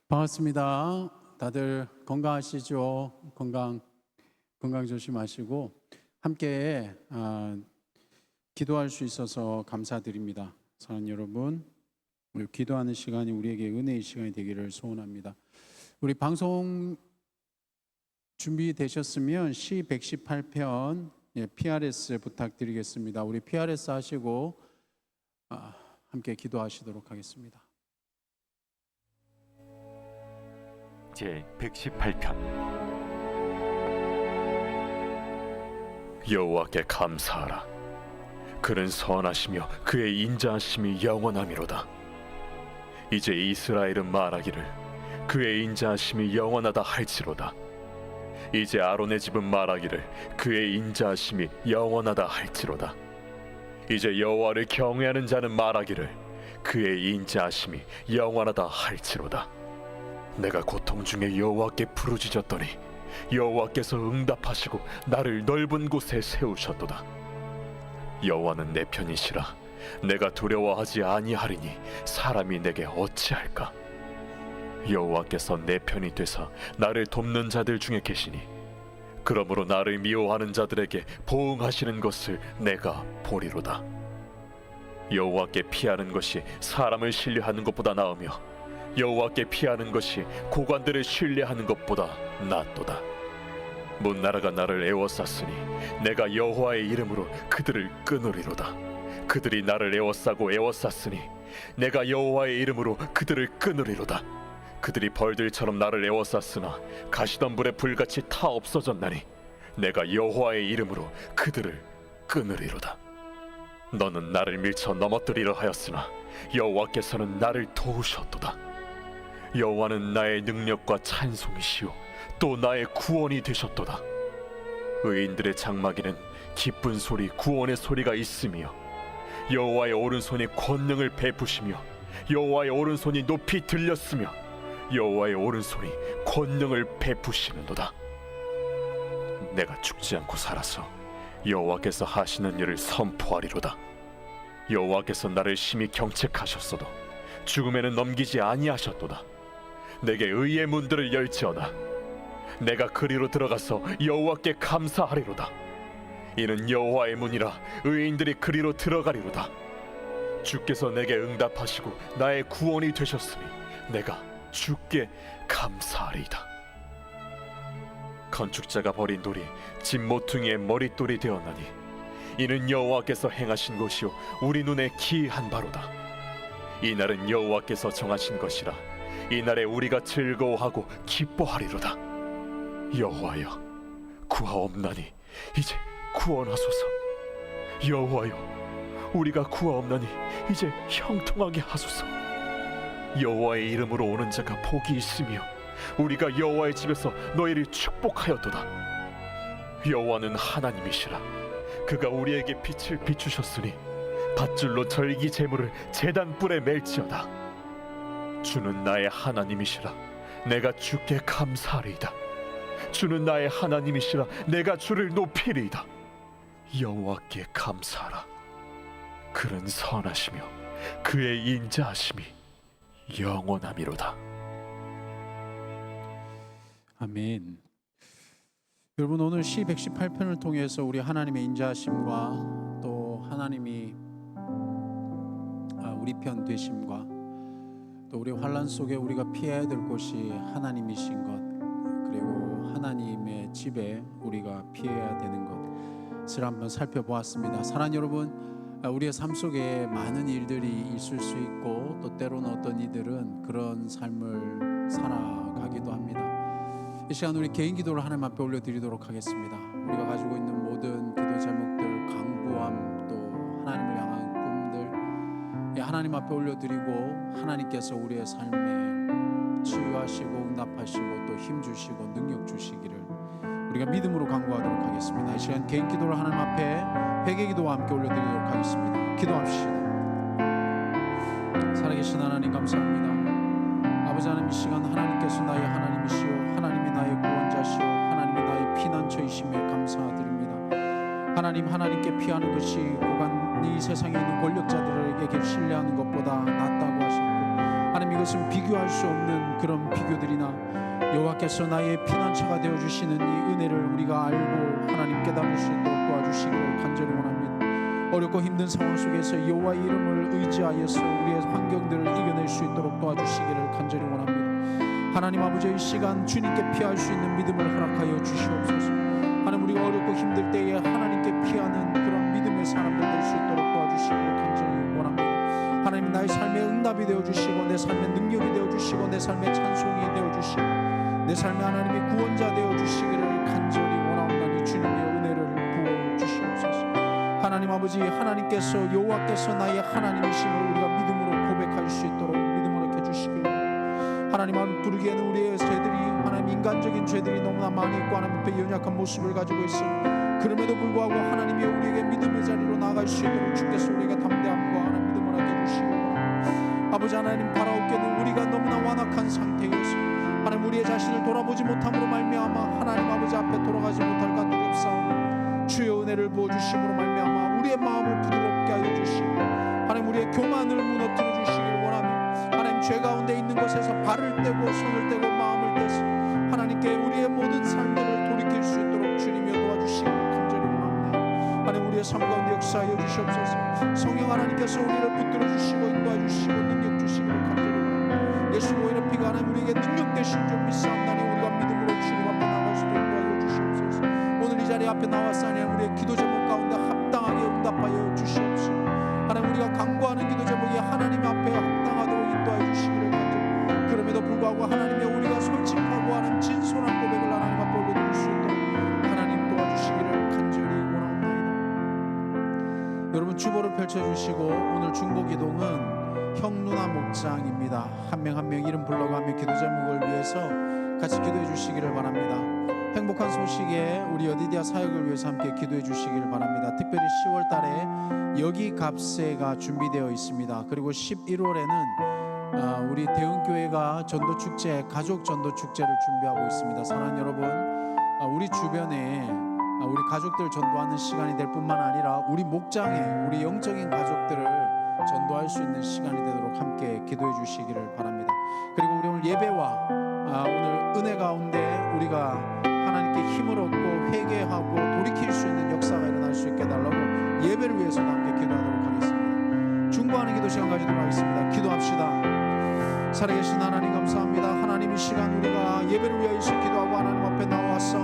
반갑습니다. 다들 건강하시죠? 건강 조심하시고 함께 기도할 수 있어서 감사드립니다. 사랑하는 여러분, 우리 기도하는 시간이 우리에게 은혜의 시간이 되기를 소원합니다. 우리 방송 준비되셨으면 시 118편 PRS 부탁드리겠습니다. 우리 PRS 하시고 함께 기도하시도록 하겠습니다. 제 118편. 여호와께 감사하라. 그는 선하시며 그의 인자하심이 영원하미로다. 이제 이스라엘은 말하기를 그의 인자하심이 영원하다 할지로다. 이제 아론의 집은 말하기를 그의 인자하심이 영원하다 할지로다. 이제 여호와를 경외하는 자는 말하기를 그의 인자하심이 영원하다 할지로다. 내가 고통 중에 여호와께 부르짖었더니 여호와께서 응답하시고 나를 넓은 곳에 세우셨도다. 여호와는 내 편이시라. 내가 두려워하지 아니하리니 사람이 내게 어찌할까. 여호와께서 내 편이 되사 나를 돕는 자들 중에 계시니 그러므로 나를 미워하는 자들에게 보응하시는 것을 내가 보리로다. 여호와께 피하는 것이 사람을 신뢰하는 것보다 나으며 여호와께 피하는 것이 고관들을 신뢰하는 것보다 낫도다. 문나라가 나를 애워쌌으니 내가 여호와의 이름으로 그들을 끊으리로다. 그들이 나를 애워싸고 애워쌌으니 내가 여호와의 이름으로 그들을 끊으리로다. 그들이 벌들처럼 나를 애워쌌으나 가시던 불에 불같이 타 없어졌나니 내가 여호와의 이름으로 그들을 끊으리로다. 너는 나를 밀쳐 넘어뜨리려 하였으나 여호와께서는 나를 도우셨도다. 여호와는 나의 능력과 찬송이시오 또 나의 구원이 되셨도다. 의인들의 장막에는 기쁜 소리 구원의 소리가 있으며 여호와의 오른손이 권능을 베푸시며 여호와의 오른손이 높이 들렸으며 여호와의 오른손이 권능을 베푸시는도다. 내가 죽지 않고 살아서 여호와께서 하시는 일을 선포하리로다. 여호와께서 나를 심히 경책하셨어도 죽음에는 넘기지 아니하셨도다. 내게 의의 문들을 열지어다. 내가 그리로 들어가서 여호와께 감사하리로다. 이는 여호와의 문이라 의인들이 그리로 들어가리로다. 주께서 내게 응답하시고 나의 구원이 되셨으니 내가 주께 감사하리이다. 건축자가 버린 돌이 집 모퉁이의 머릿돌이 되었나니 이는 여호와께서 행하신 것이요 우리 눈에 기이한 바로다. 이날은 여호와께서 정하신 것이라 이날에 우리가 즐거워하고 기뻐하리로다. 여호와여 구하옵나니 이제 구원하소서. 여호와여 우리가 구하옵나니 이제 형통하게 하소서. 여호와의 이름으로 오는 자가 복이 있으며 우리가 여호와의 집에서 너희를 축복하였도다. 여호와는 하나님이시라. 그가 우리에게 빛을 비추셨으니 밧줄로 절기 제물을 제단 뿔에 맬지어다. 주는 나의 하나님이시라. 내가 주께 감사하리이다. 주는 나의 하나님이시라. 내가 주를 높이리이다. 여호와께 감사하라. 그는 선하시며 그의 인자하심이 영원하미로다. 아멘. 여러분, 오늘 시 118편을 통해서 우리 하나님의 인자하심과 또 하나님이 우리 편 되심과 또 우리 환난 속에 우리가 피해야 될 곳이 하나님이신 것, 그리고 하나님의 집에 우리가 피해야 되는 것을 한번 살펴보았습니다. 사랑하는 여러분, 우리의 삶 속에 많은 일들이 있을 수 있고 또 때로는 어떤 이들은 그런 삶을 살아가기도 합니다. 이 시간 우리 개인 기도를 하나님 앞에 올려드리도록 하겠습니다. 우리가 가지고 있는 모든 기도 제목들, 강구함, 또 하나님을 향한 꿈들 하나님 앞에 올려드리고 하나님께서 우리의 삶에 치유하시고 응답하시고 또 힘주시고 능력 주시기를 우리가 믿음으로 간구하도록 하겠습니다. 이 시간 개인 기도를 하나님 앞에 회개 기도와 함께 올려드리도록 하겠습니다. 기도합시다. 살아계신 하나님 감사합니다. 아버지 하나님, 이 시간 하나님께서 나의 하나님이시오 하나님이 나의 구원자시오 하나님이 나의 피난처이심에 감사드립니다. 하나님, 하나님께 피하는 것이 고간 이 세상에 있는 권력자들에게 신뢰하는 것보다 낫다고 하셨고 하나님, 이것은 비교할 수 없는 그런 비교들이나 여호와께서 나의 피난처가 되어주시는 이 은혜를 우리가 알고 하나님 깨달을 수 있도록 도와주시기를 간절히 원합니다. 어렵고 힘든 상황 속에서 여호와의 이름을 의지하여서 우리의 환경들을 이겨낼 수 있도록 도와주시기를 간절히 원합니다. 하나님 아버지, 이 시간 주님께 피할 수 있는 믿음을 허락하여 주시옵소서. 하나님, 우리가 어렵고 힘들 때에 하나님께 피하는 그런 믿음의 사람들 될 수 있도록 도와주시기를 간절히 원합니다. 하나님, 나의 삶의 응답이 되어주시고 내 삶의 능력이 되어주시고 내 삶의 찬송이 되어주시고 내 삶의 하나님의 구원자 되어주시기를 간절히 원하옵나니 주님의 은혜를 부어주시옵소서. 하나님 아버지, 하나님께서 여호와께서 나의 하나님이심을 우리가 믿음으로 고백할 수 있도록 믿음으로 해주시기를. 하나님 부르기에는 우리의 죄들이, 하나님 인간적인 죄들이 너무나 많이 있고 하나님 앞에 연약한 모습을 가지고 있어. 그럼에도 불구하고 하나님이 우리에게 믿음의 자리로 나아갈 수 있도록 주께서 우리에게 담대함과 하나님 믿음을 하게 해주시고, 아버지 하나님, 바라옵게는 우리가 너무나 완악한 상태에서 하나님 우리의 자신을 돌아보지 못함으로 말미암아 하나님 아버지 앞에 돌아가지 못할까 두렵사오니 주의 은혜를 부어주심으로 말미암아 우리의 마음을 부드럽게 하여 주시고 하나님 우리의 교만을 무너뜨려 주시기를 원하며, 하나님 죄 가운데 있는 것에서 발을 떼고 손을 떼고 마음을 떼서 하나님께 우리의 모든 삶들을 돌이킬 수 있도록 주님이 도와주시기를 간절히 원합니다. 하나님, 우리의 삶 가운데 역사하여 주시옵소서. 성령 하나님께서 우리를 붙들어 주시고 인도해 주시고 능력 주시기를 간절히 원합니다. 예수 오히려 피가 하나님 우리에게 능력 되신 줄 믿사옵나니 우리가 믿음으로 주님 앞에 나갈 수도 인도하여 주시옵소서. 오늘 이 자리 앞에 나왔사니 우리의 기도 제목 가운데 합당하게 응답하여 주시옵소서. 하나님, 우리가 간구하는 기도 제목이 하나님 앞에 합당하도록 인도하여 주시기를 간절히. 그럼에도 불구하고 하나님의 우리가 솔직하고 하나님 진솔한 고백을 하나님 앞에 올려드릴 수 있도록 하나님 도와주시기를 간절히 원하옵나이다. 여러분, 주보를 펼쳐주시고 오늘 중보기도는 형누나 목장입니다. 한 명 한 명 이름 불러가며 기도 제목을 위해서 같이 기도해 주시기를 바랍니다. 행복한 소식에 우리 여디디아 사역을 위해서 함께 기도해 주시기를 바랍니다. 특별히 10월 달에 여기 값세가 준비되어 있습니다. 그리고 11월에는 우리 대흥교회가 전도축제, 가족 전도축제를 준비하고 있습니다. 사랑하는 여러분, 우리 주변에 우리 가족들 전도하는 시간이 될 뿐만 아니라 우리 목장에 우리 영적인 가족들을 전도할 수 있는 시간이 되도록 함께 기도해 주시기를 바랍니다. 그리고 우리 오늘 예배와 오늘 은혜 가운데 우리가 하나님께 힘을 얻고 회개하고 돌이킬 수 있는 역사가 일어날 수 있게 해달라고 예배를 위해서 함께 기도하도록 하겠습니다. 중보하는 기도 시간 가지도록 하겠습니다. 기도합시다. 살아계신 하나님 감사합니다. 하나님, 이 시간 우리가 예배를 위해서 기도하고 하나님 앞에 나와서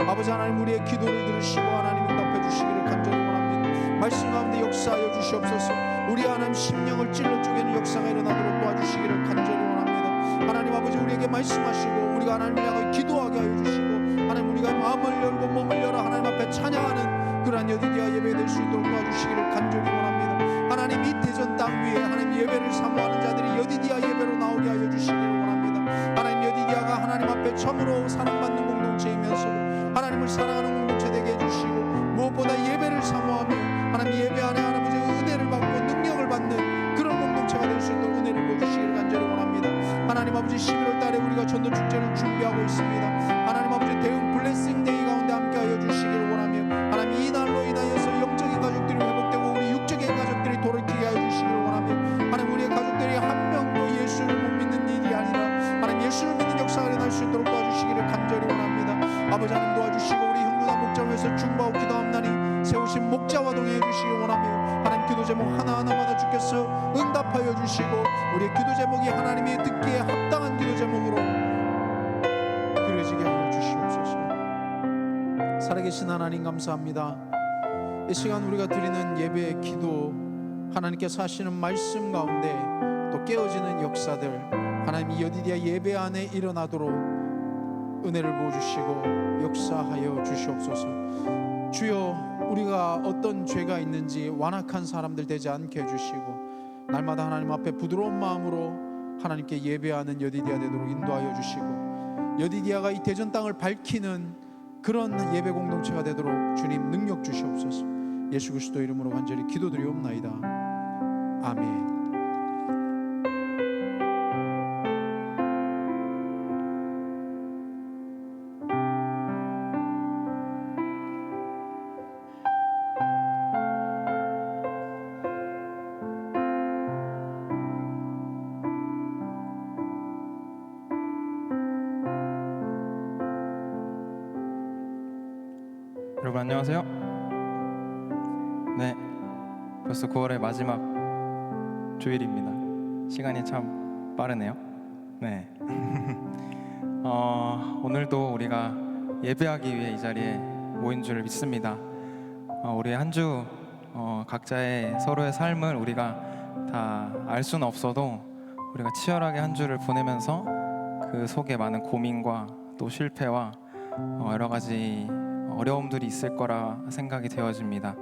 아버지 하나님 우리의 기도를 들으시고 하나님 응답해 주시기를 간절히 원합니다. 말씀 가운데 역사하여 주시옵소서. 우리 하나님 심령을 찔러 쪼개는 역사가 일어나도록 도와주시기를 간절히 원합니다. 하나님 아버지, 우리에게 말씀하시고 우리가 하나님을 향하여 기도하게 하여 주시고 하나님 우리가 마음을 열고 몸을 열어 하나님 앞에 찬양하는 그러한 여디디아 예배 될 수 있도록 도와주시기를 간절히 원합니다. 하나님, 이 대전 땅 위에 하나님 예배를 사모하는 자들이 여디디아 예배로 나오게 하여 주시기를 원합니다. 하나님, 여디디아가 하나님 앞에 참으로 사랑받는 공동체이면서 하나님을 사랑하는 공동체 되게 해주시고 무엇보다 예배를 사모하며 하나님 예배 안에 하나님의 은혜를 받고 능력을 받는 그런 공동체가 될 수 있도록 은혜를 보여주시기를 간절히 원합니다. 하나님 아버지, 11월 달에 우리가 전도축제를 준비하고 있습니다. 하나님 아버지, 대응 블레싱 데이 가운데 함께하여 주시기를 원하며 하나님 이 날로 인하여서 영적인 가족들이 회복되고 우리 육적인 가족들이 돌이키게 하여 주시기를 원하며 하나님 우리의 가족들이 한 명도 예수를 못 믿는 일이 아니라 하나님 예수를 믿는 역사가 일어날 수 있도록 도와주시기를 간절히 원합니다. 아버지 하나님 도와주시고 우리 형누나 목장에서 중보하고 기도함나니 세우신 목자와 동행해 주시기 원하며 하나님 기도 제목 하나하나마다 주께서 응답하여 주시고 우리의 기도 제목이 하나님이 듣기에 합당한 기도 제목으로 그려지게 하여 주시옵소서. 살아계신 하나님 감사합니다. 이 시간 우리가 드리는 예배의 기도, 하나님께서 하시는 말씀 가운데 또 깨어지는 역사들 하나님 이 여디디아 예배 안에 일어나도록 은혜를 부어주시고 역사하여 주시옵소서. 주여, 우리가 어떤 죄가 있는지 완악한 사람들 되지 않게 해주시고 날마다 하나님 앞에 부드러운 마음으로 하나님께 예배하는 여디디아 되도록 인도하여 주시고 여디디아가 이 대전 땅을 밝히는 그런 예배 공동체가 되도록 주님 능력 주시옵소서. 예수 그리스도 이름으로 간절히 기도드리옵나이다. 아멘. 여러분 안녕하세요. 네, 벌써 9월의 마지막 주일입니다. 시간이 참 빠르네요. 네. 오늘도 우리가 예배하기 위해 이 자리에 모인 줄 믿습니다. 우리 한 주 각자의 서로의 삶을 우리가 다 알 수는 없어도 우리가 치열하게 한 주를 보내면서 그 속에 많은 고민과 또 실패와 여러 가지 어려움들이 있을 거라 생각이 되어집니다.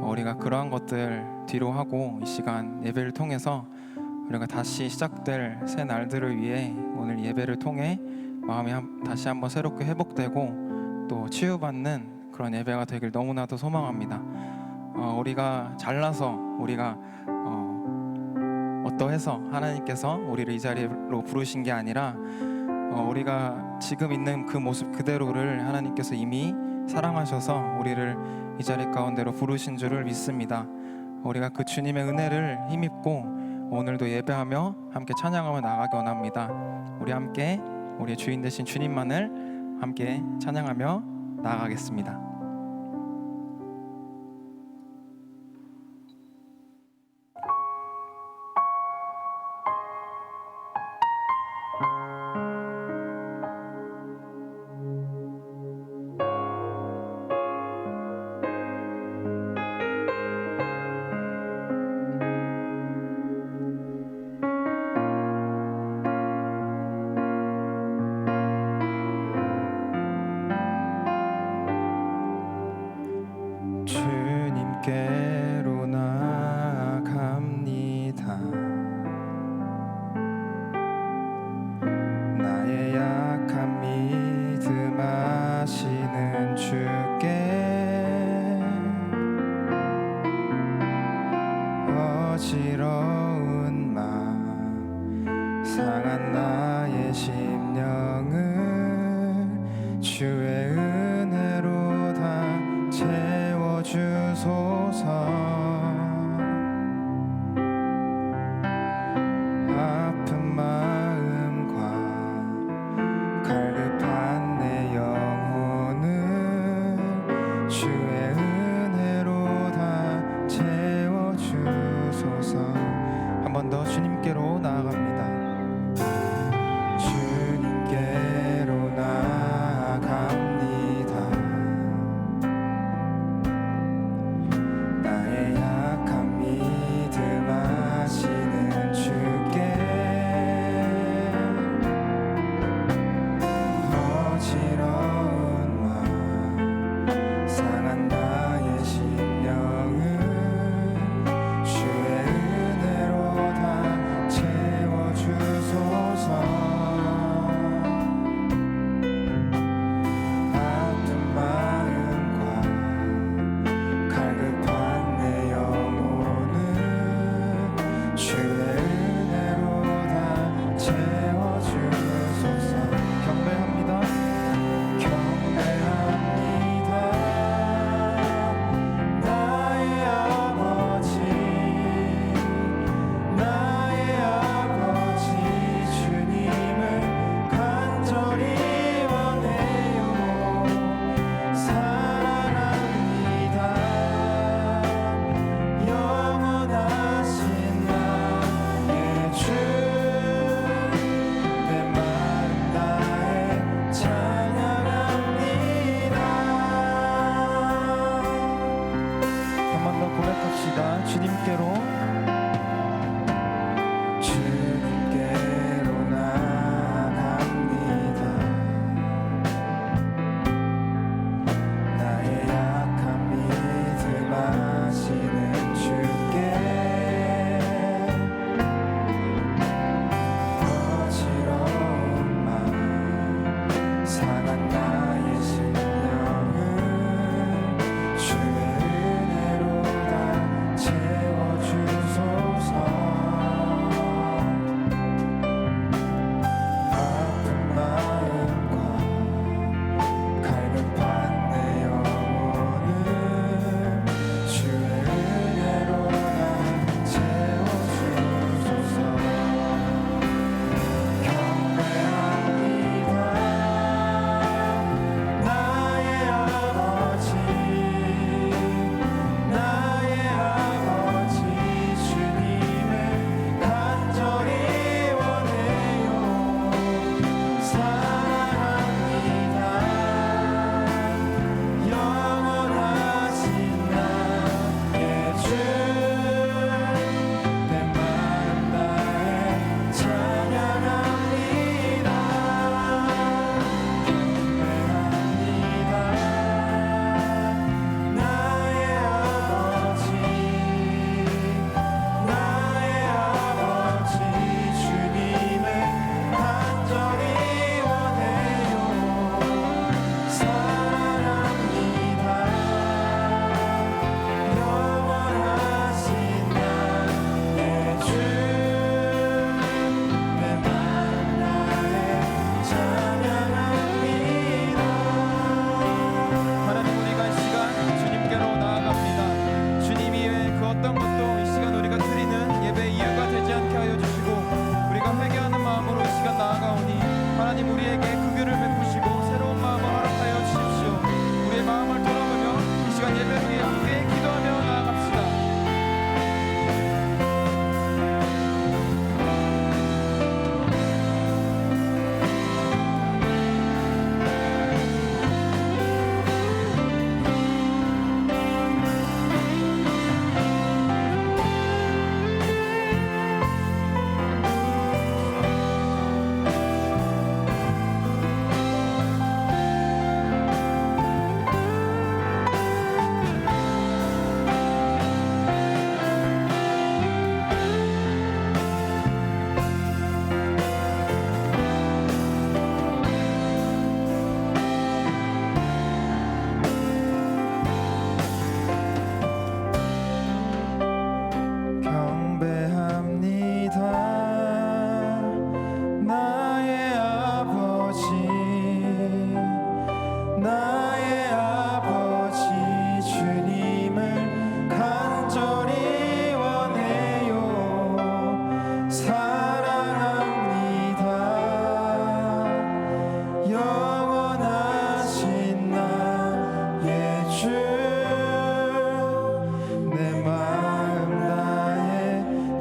우리가 그러한 것들 뒤로 하고 이 시간 예배를 통해서 우리가 다시 시작될 새 날들을 위해 오늘 예배를 통해 마음이 다시 한번 새롭게 회복되고 또 치유받는 그런 예배가 되길 너무나도 소망합니다. 우리가 잘나서 우리가 어떠해서 하나님께서 우리를 이 자리로 부르신 게 아니라 우리가 지금 있는 그 모습 그대로를 하나님께서 이미 사랑하셔서 우리를 이 자리 가운데로 부르신 줄을 믿습니다. 우리가 그 주님의 은혜를 힘입고 오늘도 예배하며 함께 찬양하며 나가기 원합니다. 우리 함께 우리의 주인 되신 주님만을 함께 찬양하며 나아가겠습니다. 주님께로 나아갑니다. 나의 약한 믿음 아시는 주께 어지러운 마음 상한 나의 심령을 주의 은혜로 다 채워주소서. 아픈 마음과 갈급한 내 영혼을 주의 은혜로 다 채워주소서. 한 번 더 주님께로 나아갑니다. 주님께로 나아갑니다. 나의 약한 믿음 아시는 주께 어지러운 마음 상한 나의 심령을 주의 은혜로 다 채워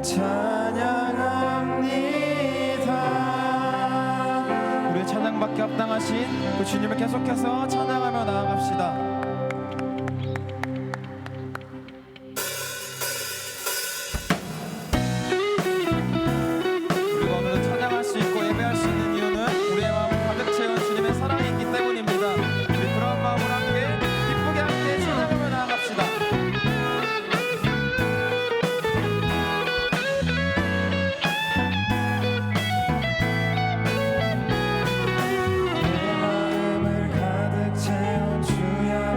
찬양합니다. 우리의 찬양받기 합당하신 그 주님을 계속해서 찬양하며 나아갑시다. 우리가 오늘은 찬양할 수 있고 예배할 수 있는 이유는 우리의 마음을 가득 채운 주님의 사랑이 있기 때문입니다. 우리 그런 마음으로 함께 기쁘게 함께 찬양하며 나아갑시다. 마음을 가득 채운 주여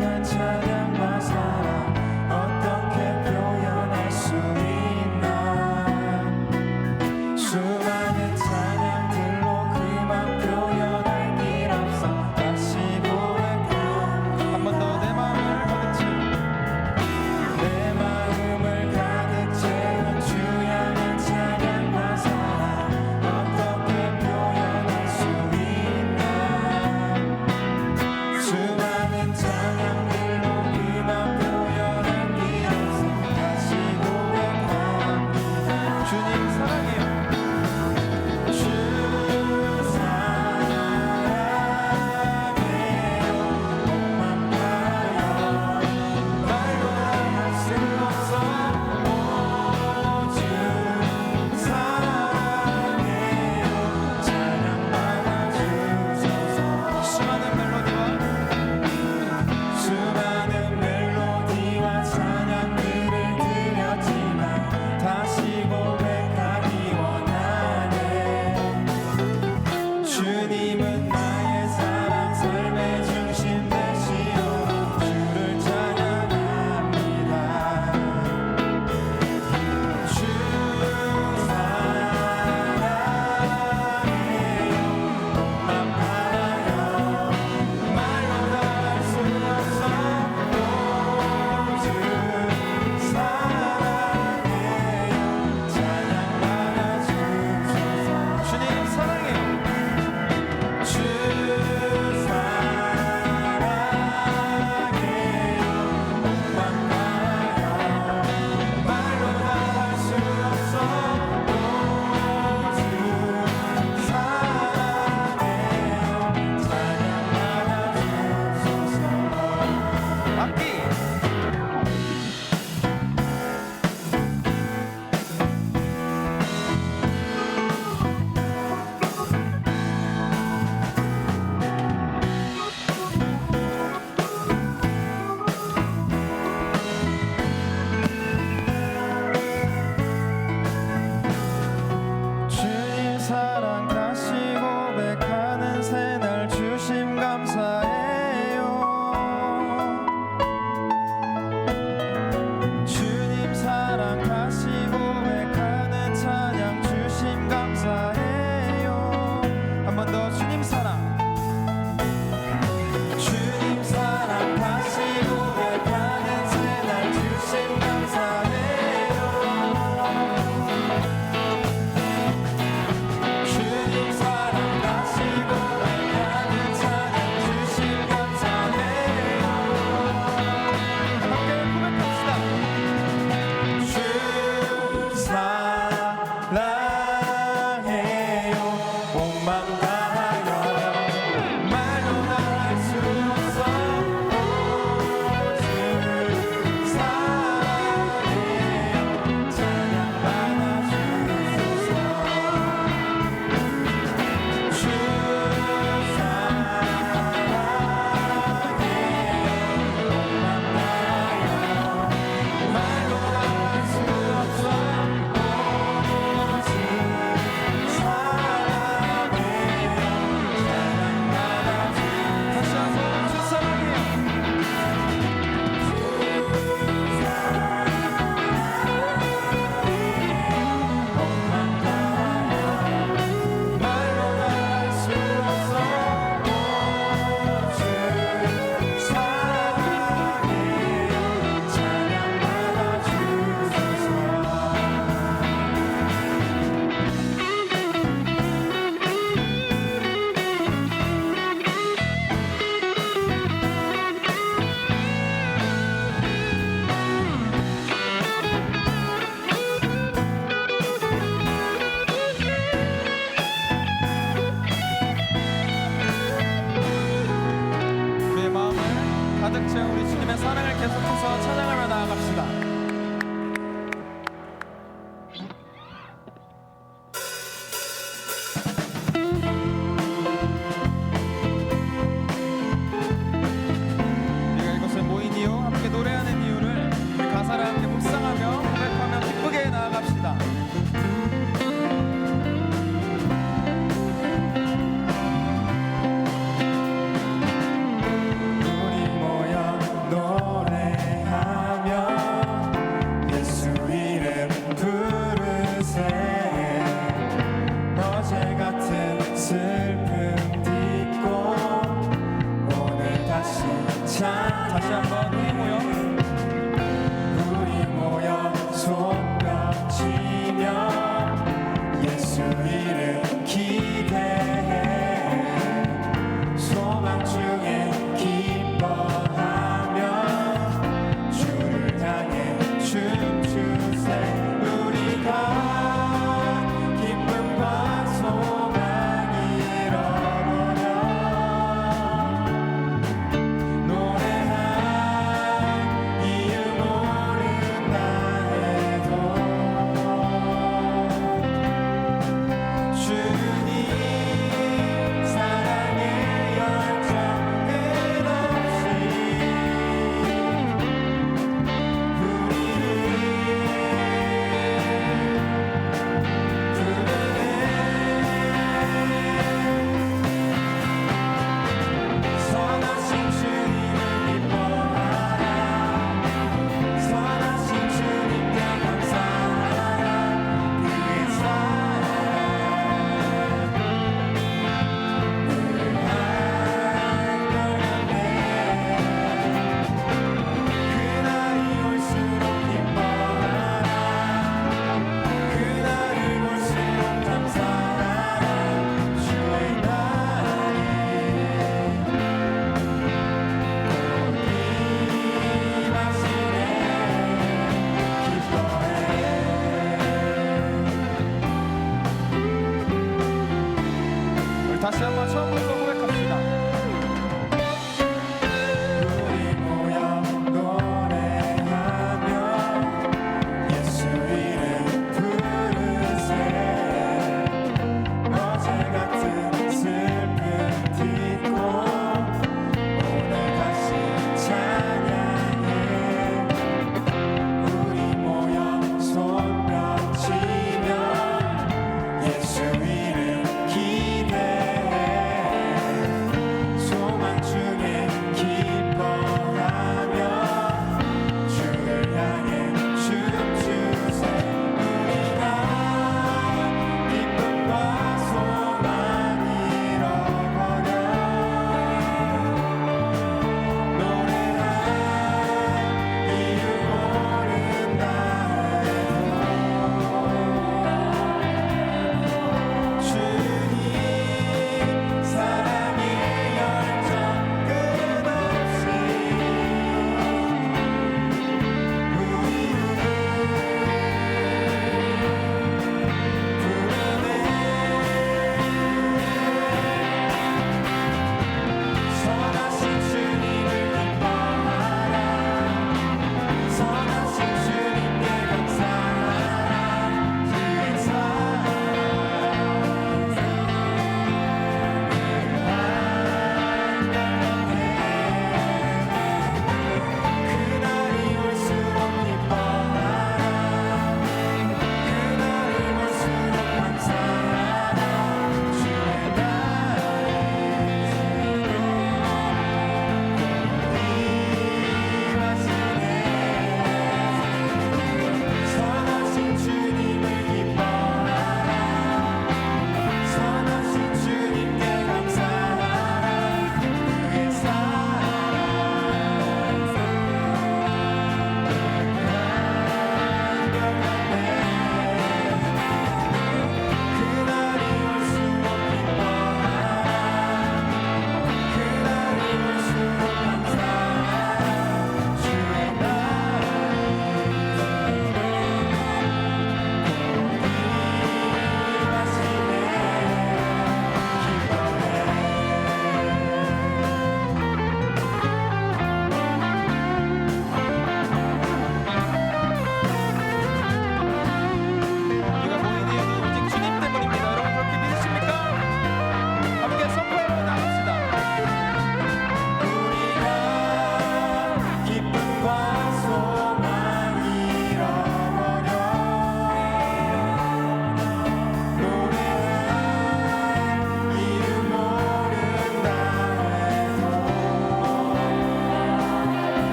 다시 한번 처음부터 고백합니다. 우리 모여 노래하며 예수 이름 부르세 어제 같은 슬픔 딛고 오늘 다시 찬양해 우리 모여 손뼉치며 예수 이름 기대해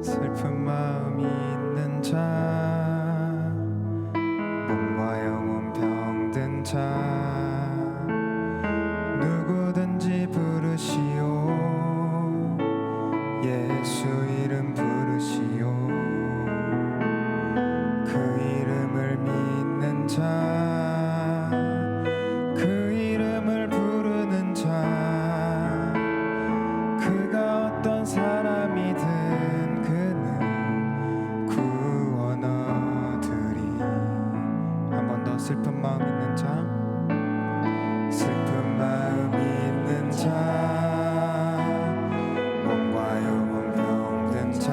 슬픈 마음이 있는 자, 몸과 영혼 병든 자, 누구든지 부르시오. 예수 이름 부르시오. 그 이름을 믿는 자, 그 이름을 부르는 자, 그가 어떤 사람이든 그는 구원 얻으리. 한 번 더. 슬픈 마음 있는 자, 슬픈 마음 있는 자, 몸과 영혼 병든 자,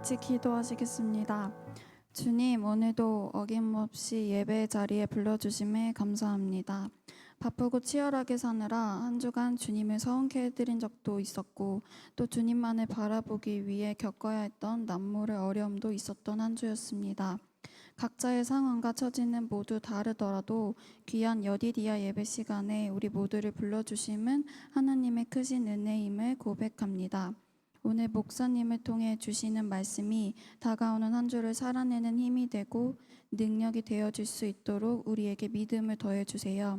같이 기도하시겠습니다. 주님, 오늘도 어김없이 예배 자리에 불러주심에 감사합니다. 바쁘고 치열하게 사느라 한 주간 주님을 서운케 해드린 적도 있었고 또 주님만을 바라보기 위해 겪어야 했던 남모를 어려움도 있었던 한 주였습니다. 각자의 상황과 처지는 모두 다르더라도 귀한 여디디아 예배 시간에 우리 모두를 불러주심은 하나님의 크신 은혜임을 고백합니다. 오늘 목사님을 통해 주시는 말씀이 다가오는 한 주를 살아내는 힘이 되고 능력이 되어줄 수 있도록 우리에게 믿음을 더해주세요.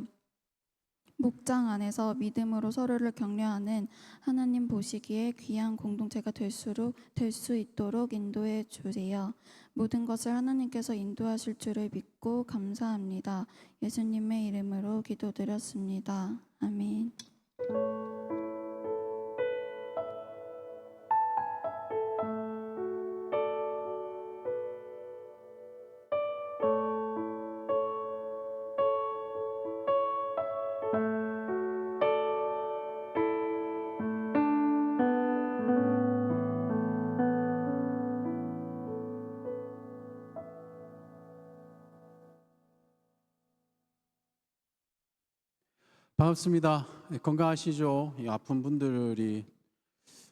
목장 안에서 믿음으로 서로를 격려하는 하나님 보시기에 귀한 공동체가 될 수 있도록 인도해 주세요. 모든 것을 하나님께서 인도하실 줄을 믿고 감사합니다. 예수님의 이름으로 기도드렸습니다. 아멘. 반갑습니다. 건강하시죠? 이 아픈 분들이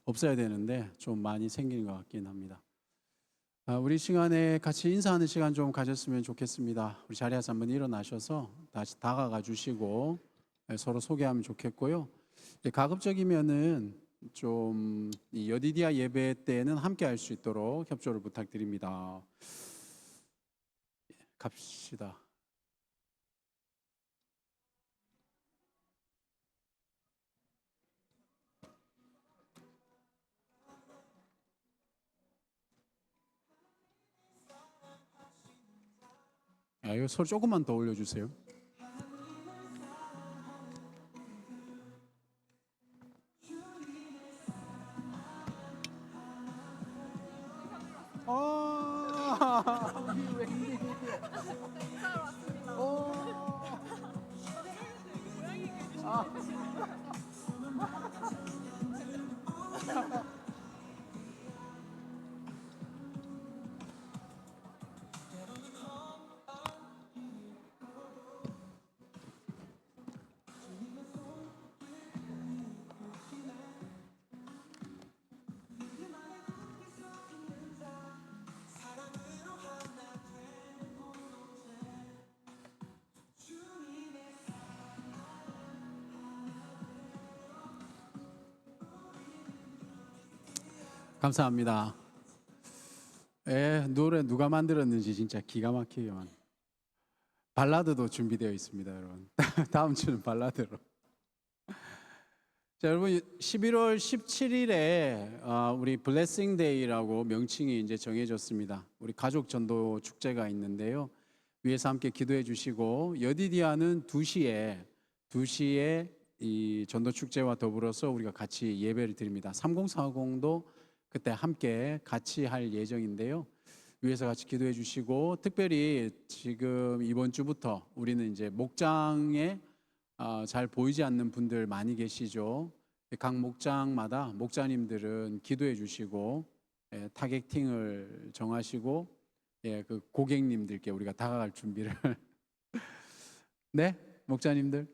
없어야 되는데 좀 많이 생기는 것 같긴 합니다. 우리 시간에 같이 인사하는 시간 좀 가졌으면 좋겠습니다. 우리 자리에서 한번 일어나셔서 다시 다가가 주시고 서로 소개하면 좋겠고요. 가급적이면은 좀 이 여디디아 예배 때는 함께 할 수 있도록 협조를 부탁드립니다. 갑시다. 이거 소리 조금만 더 올려주세요. 감사합니다. 노래 누가 만들었는지 진짜 기가 막히게만. 발라드도 준비되어 있습니다, 여러분. 다음 주는 발라드로. 자, 여러분 11월 17일에 우리 블레싱 데이라고 명칭이 이제 정해졌습니다. 우리 가족 전도 축제가 있는데요. 위에서 함께 기도해 주시고 여디디아는 2시에 이 전도 축제와 더불어서 우리가 같이 예배를 드립니다. 3040도 그때 함께 같이 할 예정인데요. 위에서 같이 기도해 주시고 특별히 지금 이번 주부터 우리는 이제 목장에 잘 보이지 않는 분들 많이 계시죠. 각 목장마다 목자님들은 기도해 주시고 타겟팅을 정하시고 그 고객님들께 우리가 다가갈 준비를 네 목자님들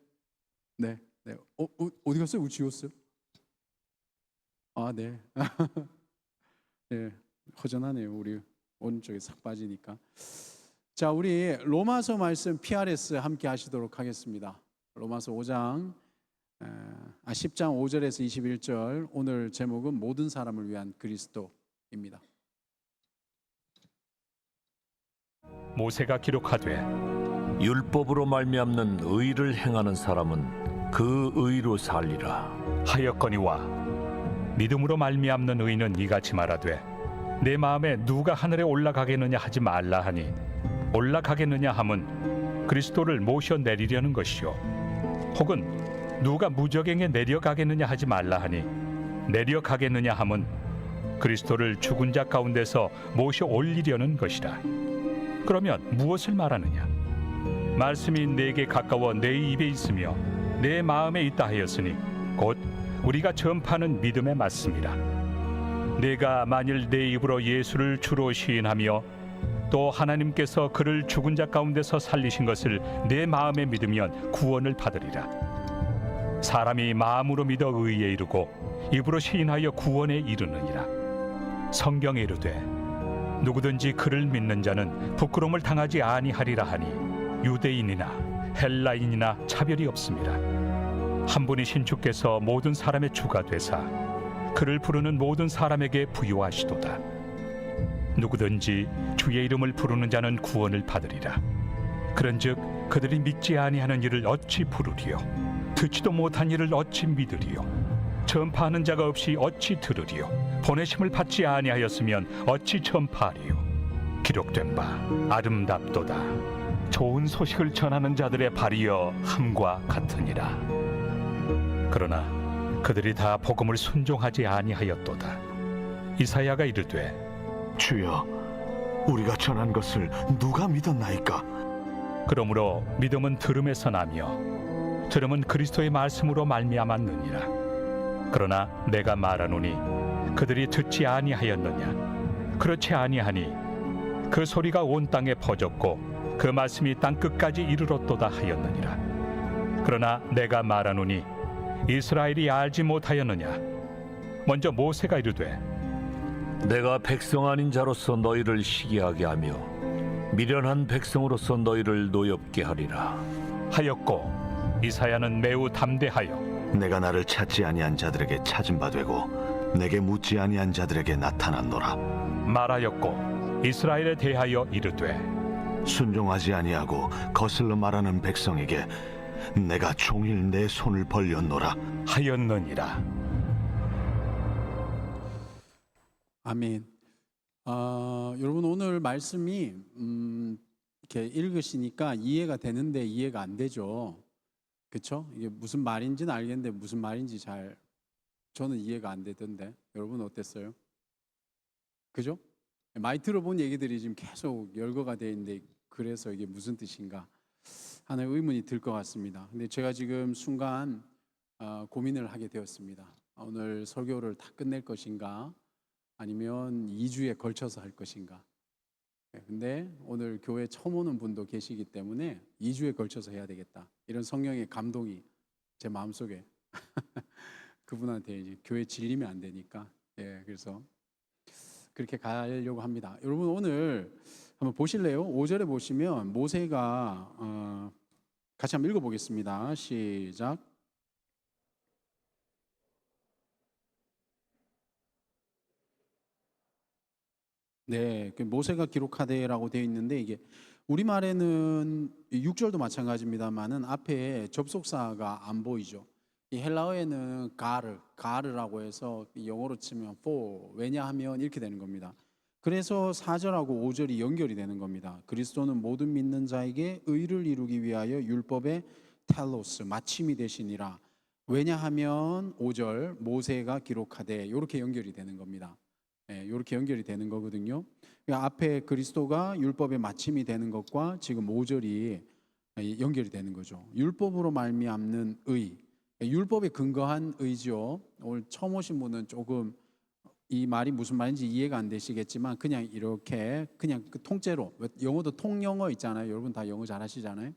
네 어디 갔어요? 우리 지웠어요? 네. 네, 허전하네요. 우리 오른쪽에 싹 빠지니까. 자, 우리 로마서 말씀 PRS 함께 하시도록 하겠습니다. 로마서 10장 5절에서 21절. 오늘 제목은 모든 사람을 위한 그리스도입니다. 모세가 기록하되 율법으로 말미암는 의를 행하는 사람은 그 의로 살리라. 하였거니와 믿음으로 말미암는 의는 이같이 말하되 내 마음에 누가 하늘에 올라가겠느냐 하지 말라 하니 올라가겠느냐 함은 그리스도를 모셔 내리려는 것이요 혹은 누가 무저갱에 내려가겠느냐 하지 말라 하니 내려가겠느냐 함은 그리스도를 죽은 자 가운데서 모셔 올리려는 것이라. 그러면 무엇을 말하느냐? 말씀이 내게 가까워 내 입에 있으며 내 마음에 있다 하였으니 곧 우리가 전파하는 믿음에 맞습니다. 내가 만일 내 입으로 예수를 주로 시인하며 또 하나님께서 그를 죽은 자 가운데서 살리신 것을 내 마음에 믿으면 구원을 받으리라. 사람이 마음으로 믿어 의에 이르고 입으로 시인하여 구원에 이르느니라. 성경에 이르되 누구든지 그를 믿는 자는 부끄러움을 당하지 아니하리라 하니 유대인이나 헬라인이나 차별이 없습니다. 한 분이신 주께서 모든 사람의 주가 되사 그를 부르는 모든 사람에게 부요하시도다. 누구든지 주의 이름을 부르는 자는 구원을 받으리라. 그런즉 그들이 믿지 아니하는 일을 어찌 부르리요? 듣지도 못한 일을 어찌 믿으리요? 전파하는 자가 없이 어찌 들으리요? 보내심을 받지 아니하였으면 어찌 전파하리요? 기록된 바 아름답도다. 좋은 소식을 전하는 자들의 발이여 함과 같으니라. 그러나 그들이 다 복음을 순종하지 아니하였도다. 이사야가 이르되 주여, 우리가 전한 것을 누가 믿었나이까? 그러므로 믿음은 들음에서 나며 들음은 그리스도의 말씀으로 말미암았느니라. 그러나 내가 말하노니 그들이 듣지 아니하였느냐? 그렇지 아니하니 그 소리가 온 땅에 퍼졌고 그 말씀이 땅 끝까지 이르렀도다 하였느니라. 그러나 내가 말하노니 이스라엘이 알지 못하였느냐? 먼저 모세가 이르되 내가 백성 아닌 자로서 너희를 시기하게 하며 미련한 백성으로서 너희를 노엽게 하리라. 하였고 이사야는 매우 담대하여 내가 나를 찾지 아니한 자들에게 찾은 바 되고 내게 묻지 아니한 자들에게 나타났노라. 말하였고 이스라엘에 대하여 이르되 순종하지 아니하고 거슬러 말하는 백성에게 내가 종일 내 손을 벌렸노라. 하였느니라. 아멘. 여러분 오늘 말씀이 이렇게 읽으시니까 이해가 되는데 이해가 안 되죠. 그렇죠? 이게 무슨 말인지는 알겠는데 무슨 말인지 잘 저는 이해가 안 되던데 여러분 어땠어요? 그죠? 많이 들어본 얘기들이 지금 계속 열거가 되어 있는데 그래서 이게 무슨 뜻인가 하는 의문이 들 것 같습니다. 근데 제가 지금 순간 고민을 하게 되었습니다. 오늘 설교를 다 끝낼 것인가 아니면 2주에 걸쳐서 할 것인가. 근데 오늘 교회 처음 오는 분도 계시기 때문에 2주에 걸쳐서 해야 되겠다. 이런 성령의 감동이 제 마음속에 그분한테 이제 교회 질리면 안 되니까 그래서 그렇게 가려고 합니다. 여러분 오늘 한번 보실래요? 5절에 보시면 모세가 같이 한번 읽어보겠습니다. 시작. 네, 그 모세가 기록하되라고 되어 있는데 이게 우리말에는 6절도 마찬가지입니다만은 앞에 접속사가 안 보이죠. 이 헬라어에는 가르라고 해서 영어로 치면 for 왜냐하면 이렇게 되는 겁니다. 그래서 4절하고 5절이 연결이 되는 겁니다. 그리스도는 모든 믿는 자에게 의를 이루기 위하여 율법의 텔로스 마침이 되시니라. 왜냐하면 5절 모세가 기록하되 이렇게 연결이 되는 겁니다. 이렇게 연결이 되는 거거든요. 그러니까 앞에 그리스도가 율법의 마침이 되는 것과 지금 5절이 연결이 되는 거죠. 율법으로 말미암는 의, 율법에 근거한 의죠. 오늘 처음 오신 분은 조금 이 말이 무슨 말인지 이해가 안 되시겠지만 그냥 이렇게 그냥 그 통째로 영어도 통영어 있잖아요. 여러분 다 영어 잘 하시잖아요.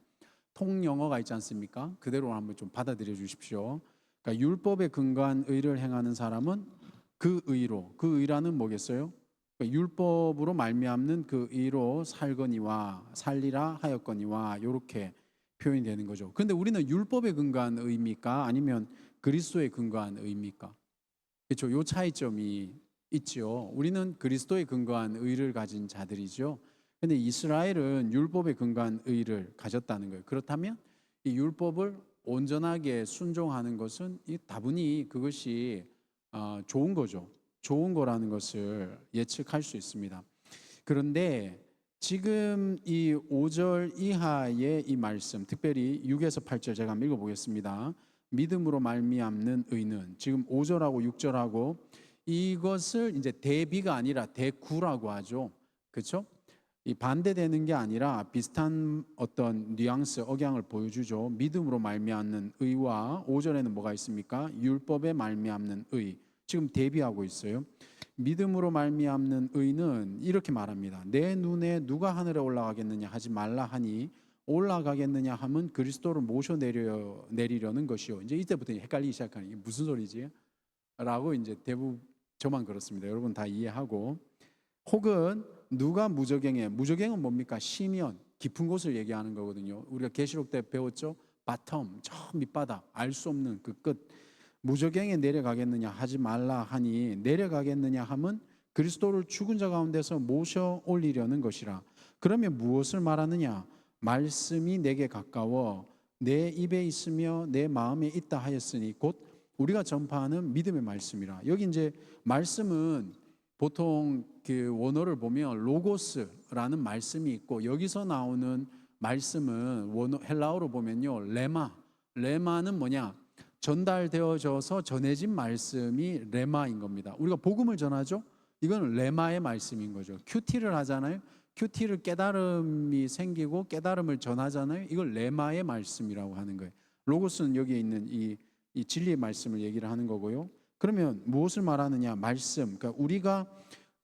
통영어가 있지 않습니까? 그대로 한번 좀 받아들여 주십시오. 그러니까 율법에 근거한 의를 행하는 사람은 그 의로, 그 의라는 뭐겠어요? 그러니까 율법으로 말미암는 그 의로 살거니와 살리라 하였거니와 이렇게 표현이 되는 거죠. 그런데 우리는 율법에 근거한 의입니까? 아니면 그리스도에 근거한 의입니까? 그렇죠. 이 차이점이 있죠. 우리는 그리스도에 근거한 의를 가진 자들이죠. 그런데 이스라엘은 율법에 근거한 의를 가졌다는 거예요. 그렇다면 이 율법을 온전하게 순종하는 것은 다분히 그것이 좋은 거죠. 좋은 거라는 것을 예측할 수 있습니다. 그런데 지금 이 5절 이하의 이 말씀, 특별히 6에서 8절 제가 한번 읽어보겠습니다. 믿음으로 말미암는 의는 지금 5절하고 6절하고 이것을 이제 대비가 아니라 대구라고 하죠. 그렇죠? 이 반대되는 게 아니라 비슷한 어떤 뉘앙스, 억양을 보여주죠. 믿음으로 말미암는 의와 5절에는 뭐가 있습니까? 율법에 말미암는 의. 지금 대비하고 있어요. 믿음으로 말미암는 의는 이렇게 말합니다. 내 눈에 누가 하늘에 올라가겠느냐 하지 말라 하니 올라가겠느냐 하면 그리스도를 모셔 내리려는 것이요. 이제 이때부터 헷갈리기 시작하는 게 무슨 소리지? 라고 이제 대부분 저만 그렇습니다. 여러분 다 이해하고, 혹은 누가 무저갱은 뭡니까? 심연, 깊은 곳을 얘기하는 거거든요. 우리가 계시록 때 배웠죠? 바텀, 저 밑바닥, 알 수 없는 그 끝. 무저갱에 내려가겠느냐 하지 말라 하니 내려가겠느냐 하면 그리스도를 죽은 자 가운데서 모셔 올리려는 것이라. 그러면 무엇을 말하느냐? 말씀이 내게 가까워 내 입에 있으며 내 마음에 있다 하였으니 곧 우리가 전파하는 믿음의 말씀이라. 여기 이제 말씀은 보통 그 원어를 보면 로고스라는 말씀이 있고, 여기서 나오는 말씀은 헬라어로 보면요 레마는 뭐냐? 전달되어져서 전해진 말씀이 레마인 겁니다. 우리가 복음을 전하죠? 이건 레마의 말씀인 거죠. 큐티를 하잖아요. 큐티를 깨달음이 생기고 깨달음을 전하잖아요. 이걸 레마의 말씀이라고 하는 거예요. 로고스는 여기에 있는 이 진리의 말씀을 얘기를 하는 거고요. 그러면 무엇을 말하느냐? 말씀. 그러니까 우리가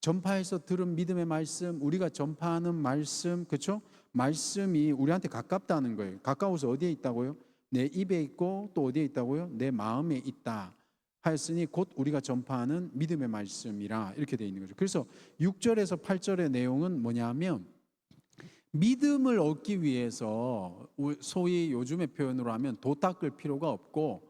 전파해서 들은 믿음의 말씀, 우리가 전파하는 말씀, 그렇죠? 말씀이 우리한테 가깝다는 거예요. 가까워서 어디에 있다고요? 내 입에 있고 또 어디에 있다고요? 내 마음에 있다 하였으니 곧 우리가 전파하는 믿음의 말씀이라, 이렇게 되어 있는 거죠. 그래서 6절에서 8절의 내용은 뭐냐면, 믿음을 얻기 위해서 소위 요즘의 표현으로 하면 도 닦을 필요가 없고,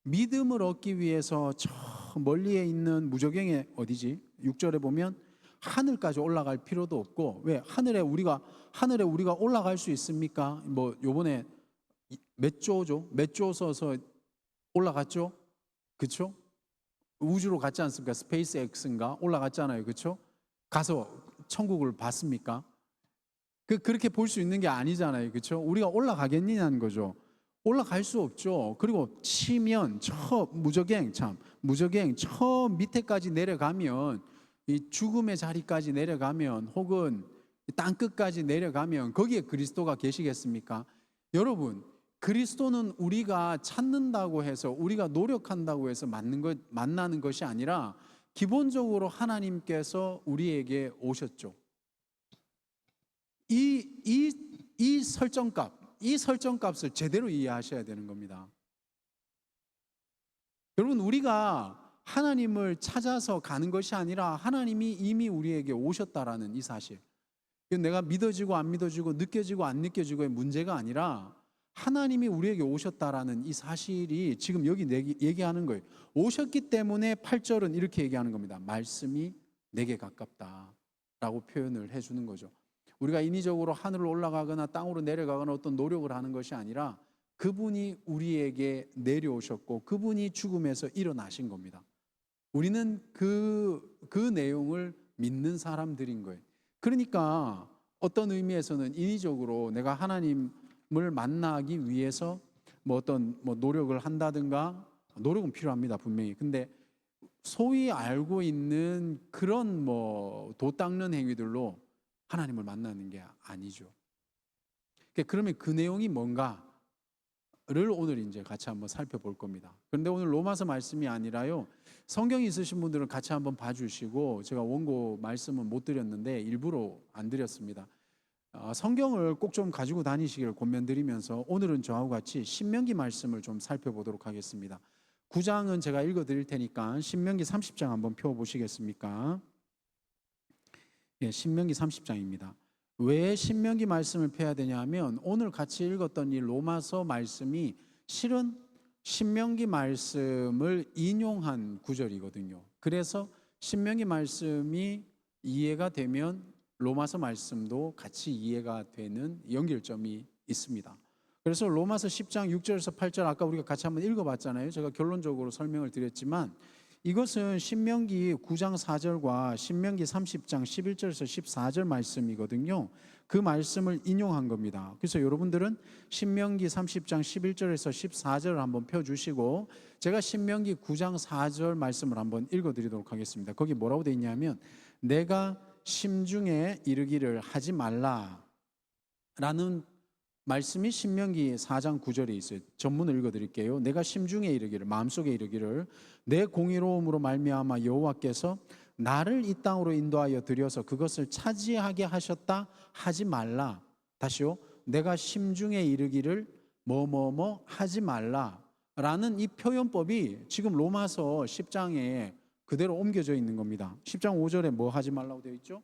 믿음을 얻기 위해서 저 멀리에 있는 무저갱에 어디지? 6절에 보면 하늘까지 올라갈 필요도 없고, 왜? 하늘에 우리가 올라갈 수 있습니까? 뭐 요번에 몇 조죠? 몇 조 써서 올라갔죠? 그렇죠? 우주로 갔지 않습니까? 스페이스 X인가 올라갔잖아요. 그렇죠? 가서 천국을 봤습니까? 그렇게 볼 수 있는 게 아니잖아요. 그렇죠? 우리가 올라가겠느냐는 거죠. 올라갈 수 없죠. 그리고 치면 무저갱 저 밑에까지 내려가면, 이 죽음의 자리까지 내려가면, 혹은 땅 끝까지 내려가면 거기에 그리스도가 계시겠습니까? 여러분, 그리스도는 우리가 찾는다고 해서, 우리가 노력한다고 해서 만나는 것이 아니라 기본적으로 하나님께서 우리에게 오셨죠. 이 설정값을 제대로 이해하셔야 되는 겁니다. 여러분, 우리가 하나님을 찾아서 가는 것이 아니라 하나님이 이미 우리에게 오셨다라는 이 사실. 내가 믿어지고 안 믿어지고 느껴지고 안 느껴지고의 문제가 아니라 하나님이 우리에게 오셨다라는 이 사실이 지금 여기 얘기하는 거예요. 오셨기 때문에 8절은 이렇게 얘기하는 겁니다. 말씀이 내게 가깝다라고 표현을 해주는 거죠. 우리가 인위적으로 하늘로 올라가거나 땅으로 내려가거나 어떤 노력을 하는 것이 아니라 그분이 우리에게 내려오셨고 그분이 죽음에서 일어나신 겁니다. 우리는 그 내용을 믿는 사람들인 거예요. 그러니까 어떤 의미에서는 인위적으로 내가 하나님을 만나기 위해서 어떤 노력을 한다든가, 노력은 필요합니다, 분명히. 근데 소위 알고 있는 그런 도 닦는 행위들로 하나님을 만나는 게 아니죠. 그러면 그 내용이 뭔가를 오늘 이제 같이 한번 살펴볼 겁니다. 그런데 오늘 로마서 말씀이 아니라요, 성경이 있으신 분들은 같이 한번 봐주시고, 제가 원고 말씀은 못 드렸는데 일부러 안 드렸습니다. 성경을 꼭 좀 가지고 다니시기를 권면드리면서 오늘은 저하고 같이 신명기 말씀을 좀 살펴보도록 하겠습니다. 9장은 제가 읽어드릴 테니까 신명기 30장 한번 펴보시겠습니까? 예, 신명기 30장입니다. 왜 신명기 말씀을 펴야 되냐면, 오늘 같이 읽었던 이 로마서 말씀이 실은 신명기 말씀을 인용한 구절이거든요. 그래서 신명기 말씀이 이해가 되면 로마서 말씀도 같이 이해가 되는 연결점이 있습니다. 그래서 로마서 10장 6절에서 8절 아까 우리가 같이 한번 읽어봤잖아요. 제가 결론적으로 설명을 드렸지만 이것은 신명기 9장 4절과 신명기 30장 11절에서 14절 말씀이거든요. 그 말씀을 인용한 겁니다. 그래서 여러분들은 신명기 30장 11절에서 14절을 한번 펴주시고, 제가 신명기 9장 4절 말씀을 한번 읽어드리도록 하겠습니다. 거기 뭐라고 되어 있냐면, 내가 심중에 이르기를 하지 말라 라는 말씀이 신명기 4장 9절에 있어요. 전문을 읽어드릴게요. 내가 심중에 이르기를, 마음속에 이르기를, 내 공의로움으로 말미암아 여호와께서 나를 이 땅으로 인도하여 들여서 그것을 차지하게 하셨다 하지 말라. 다시요. 내가 심중에 이르기를 뭐뭐뭐 하지 말라 라는 이 표현법이 지금 로마서 10장에 그대로 옮겨져 있는 겁니다. 10장 5절에 뭐 하지 말라고 되어 있죠?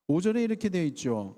5절에 이렇게 되어 있죠.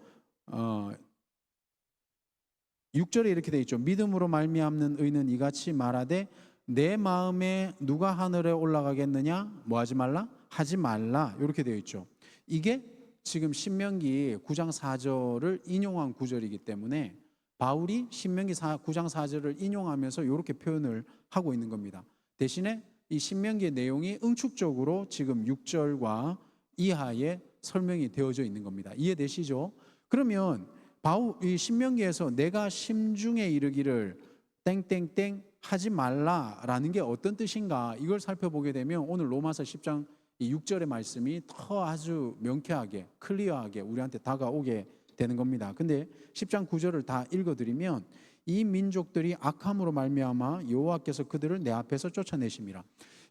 6절에 이렇게 되어 있죠. 믿음으로 말미암는 의는 이같이 말하되 내 마음에 누가 하늘에 올라가겠느냐? 뭐 하지 말라? 하지 말라. 이렇게 되어 있죠. 이게 지금 신명기 9장 4절을 인용한 구절이기 때문에 바울이 신명기 9장 4절을 인용하면서 이렇게 표현을 하고 있는 겁니다. 대신에 이 신명기의 내용이 응축적으로 지금 6절과 이하에 설명이 되어져 있는 겁니다. 이해되시죠? 그러면 바울 이 신명기에서 내가 심중에 이르기를 땡땡땡 하지 말라라는 게 어떤 뜻인가 이걸 살펴보게 되면 오늘 로마서 10장 이 6절의 말씀이 더 아주 명쾌하게 클리어하게 우리한테 다가오게 되는 겁니다. 근데 10장 9절을 다 읽어드리면 이 민족들이 악함으로 말미암아 여호와께서 그들을 내 앞에서 쫓아내심이라.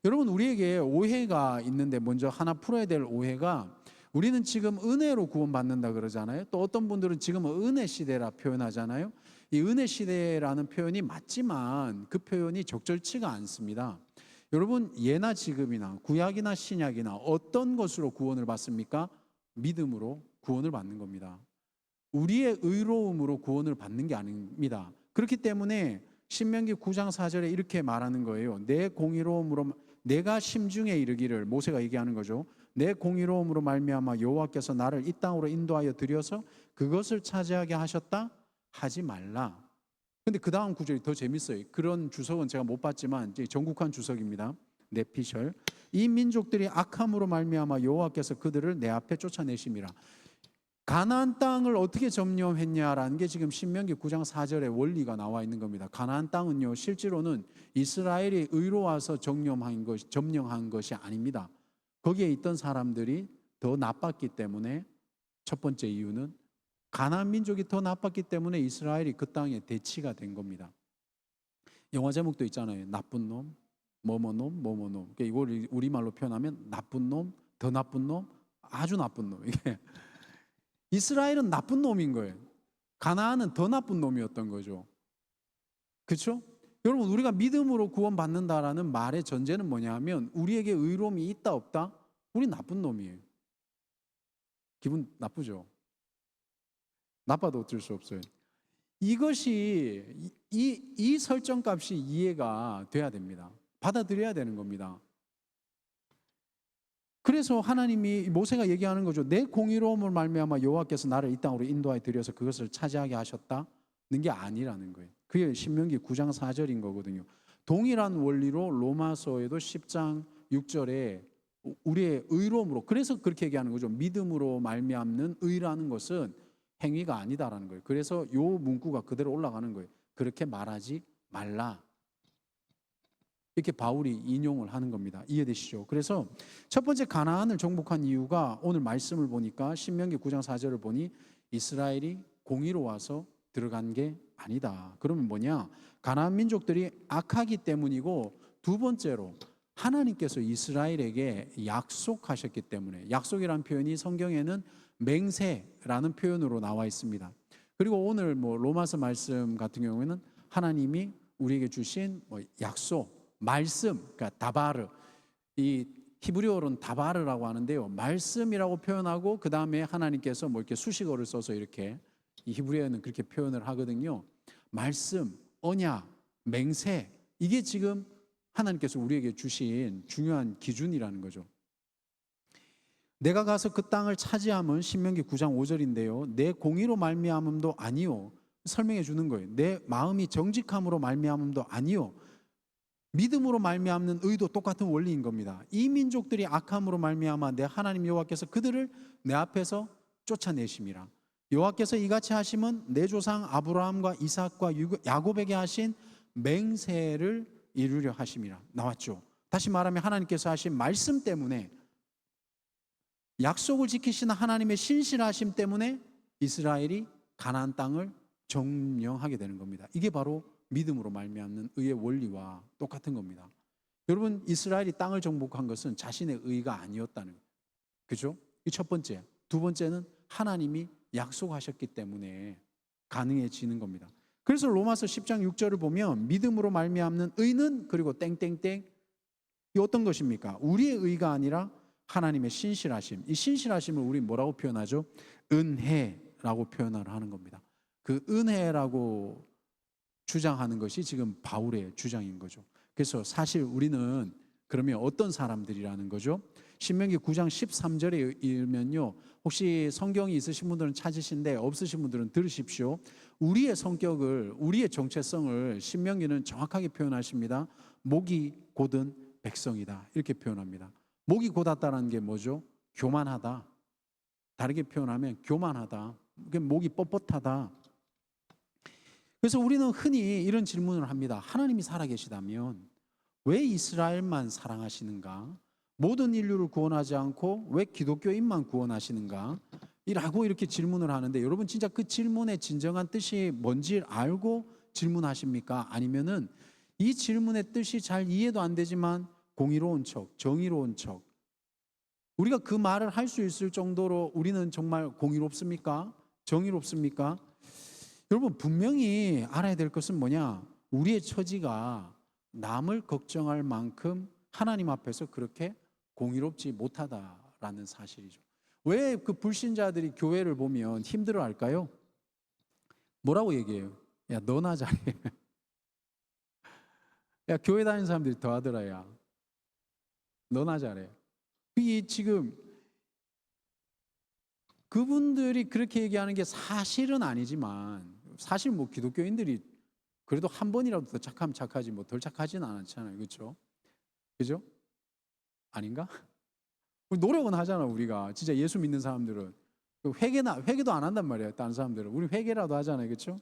여러분 우리에게 오해가 있는데 먼저 하나 풀어야 될 오해가 우리는 지금 은혜로 구원받는다 그러잖아요. 또 어떤 분들은 지금은 은혜 시대라 표현하잖아요. 이 은혜 시대라는 표현이 맞지만 그 표현이 적절치가 않습니다. 여러분 예나 지금이나 구약이나 신약이나 어떤 것으로 구원을 받습니까? 믿음으로 구원을 받는 겁니다. 우리의 의로움으로 구원을 받는 게 아닙니다. 그렇기 때문에 신명기 9장 4절에 이렇게 말하는 거예요. 내 공의로움으로 내가 심중에 이르기를 모세가 얘기하는 거죠. 내 공의로움으로 말미암아 여호와께서 나를 이 땅으로 인도하여 들여서 그것을 차지하게 하셨다 하지 말라. 근데 그 다음 구절이 더 재밌어요. 그런 주석은 제가 못 봤지만 이제 전국한 주석입니다. 네피셜. 이 민족들이 악함으로 말미암아 여호와께서 그들을 내 앞에 쫓아내심이라. 가나안 땅을 어떻게 점령했냐라는 게 지금 신명기 9장 4절에 원리가 나와 있는 겁니다. 가나안 땅은요 실제로는 이스라엘이 의로와서 점령한 것이 아닙니다. 거기에 있던 사람들이 더 나빴기 때문에 첫 번째 이유는 가나안 민족이 더 나빴기 때문에 이스라엘이 그 땅에 대치가 된 겁니다. 영화 제목도 있잖아요. 나쁜 놈, 뭐뭐놈, 뭐뭐놈. 그러니까 이걸 우리말로 표현하면 나쁜 놈, 더 나쁜 놈, 아주 나쁜 놈. 이게 이스라엘은 나쁜 놈인 거예요. 가나안은 더 나쁜 놈이었던 거죠. 그렇죠? 여러분 우리가 믿음으로 구원받는다라는 말의 전제는 뭐냐면 우리에게 의로움이 있다 없다? 우리 나쁜 놈이에요. 기분 나쁘죠? 나빠도 어쩔 수 없어요. 이것이 이 설정값이 이해가 돼야 됩니다. 받아들여야 되는 겁니다. 그래서 하나님이 모세가 얘기하는 거죠. 내 공의로움을 말미암아 여호와께서 나를 이 땅으로 인도하여 들여서 그것을 차지하게 하셨다는 게 아니라는 거예요. 그게 신명기 9장 4절인 거거든요. 동일한 원리로 로마서에도 10장 6절에 우리의 의로움으로 그래서 그렇게 얘기하는 거죠. 믿음으로 말미암는 의라는 것은 행위가 아니다라는 거예요. 그래서 요 문구가 그대로 올라가는 거예요. 그렇게 말하지 말라. 이렇게 바울이 인용을 하는 겁니다. 이해되시죠? 그래서 첫 번째 가나안을 정복한 이유가 오늘 말씀을 보니까 신명기 9장 4절을 보니 이스라엘이 공의로워서 들어간 게 아니다. 그러면 뭐냐? 가나안 민족들이 악하기 때문이고 두 번째로 하나님께서 이스라엘에게 약속하셨기 때문에 약속이라는 표현이 성경에는 맹세라는 표현으로 나와 있습니다. 그리고 오늘 로마서 말씀 같은 경우에는 하나님이 우리에게 주신 약속 말씀, 그러니까 다바르, 이 히브리어로는 다바르라고 하는데요. 말씀이라고 표현하고 그 다음에 하나님께서 이렇게 수식어를 써서 이렇게 이 히브리어는 그렇게 표현을 하거든요. 말씀, 언약, 맹세 이게 지금 하나님께서 우리에게 주신 중요한 기준이라는 거죠. 내가 가서 그 땅을 차지함은 신명기 9장 5절인데요. 내 공의로 말미암음도 아니요. 설명해 주는 거예요. 내 마음이 정직함으로 말미암음도 아니요. 믿음으로 말미암는 의도 똑같은 원리인 겁니다. 이 민족들이 악함으로 말미암아 내 하나님 여호와께서 그들을 내 앞에서 쫓아내심이라. 여호와께서 이같이 하심은 내 조상 아브라함과 이삭과 야곱에게 하신 맹세를 이루려 하심이라. 나왔죠. 다시 말하면 하나님께서 하신 말씀 때문에 약속을 지키시는 하나님의 신실하심 때문에 이스라엘이 가나안 땅을 점령하게 되는 겁니다. 이게 바로 믿음으로 말미암는 의의 원리와 똑같은 겁니다. 여러분, 이스라엘이 땅을 정복한 것은 자신의 의가 아니었다는 거예요. 그죠? 이 첫 번째. 두 번째는 하나님이 약속하셨기 때문에 가능해지는 겁니다. 그래서 로마서 10장 6절을 보면 믿음으로 말미암는 의는 그리고 땡땡땡, 이 어떤 것입니까? 우리의 의가 아니라 하나님의 신실하심. 이 신실하심을 우리 뭐라고 표현하죠? 은혜라고 표현을 하는 겁니다. 그 은혜라고 주장하는 것이 지금 바울의 주장인 거죠. 그래서 사실 우리는 그러면 어떤 사람들이라는 거죠? 신명기 9장 13절에 읽으면요, 혹시 성경이 있으신 분들은 찾으신데 없으신 분들은 들으십시오. 우리의 성격을, 우리의 정체성을 신명기는 정확하게 표현하십니다. 목이 곧은 백성이다, 이렇게 표현합니다. 목이 곧았다는 게 뭐죠? 교만하다. 다르게 표현하면 교만하다. 목이 뻣뻣하다. 그래서 우리는 흔히 이런 질문을 합니다. 하나님이 살아계시다면 왜 이스라엘만 사랑하시는가? 모든 인류를 구원하지 않고 왜 기독교인만 구원하시는가? 라고 이렇게 질문을 하는데, 여러분 진짜 그 질문의 진정한 뜻이 뭔지 알고 질문하십니까? 아니면은 이 질문의 뜻이 잘 이해도 안 되지만 공의로운 척, 정의로운 척, 우리가 그 말을 할 수 있을 정도로 우리는 정말 공의롭습니까? 정의롭습니까? 여러분, 분명히 알아야 될 것은 뭐냐? 우리의 처지가 남을 걱정할 만큼 하나님 앞에서 그렇게 공의롭지 못하다라는 사실이죠. 왜 그 불신자들이 교회를 보면 힘들어 할까요? 뭐라고 얘기해요? 야, 너나 잘해. 야, 교회 다니는 사람들이 더 하더라. 야, 너나 잘해. 이 지금 그분들이 그렇게 얘기하는 게 사실은 아니지만, 사실 뭐 기독교인들이 그래도 한 번이라도 더 착하면 착하지 뭐 덜 착하지는 않잖아요. 그렇죠? 그죠? 아닌가? 노력은 하잖아. 우리가 진짜 예수 믿는 사람들은 회개도 안 한단 말이에요. 다른 사람들은 우리 회개라도 하잖아요. 그렇죠?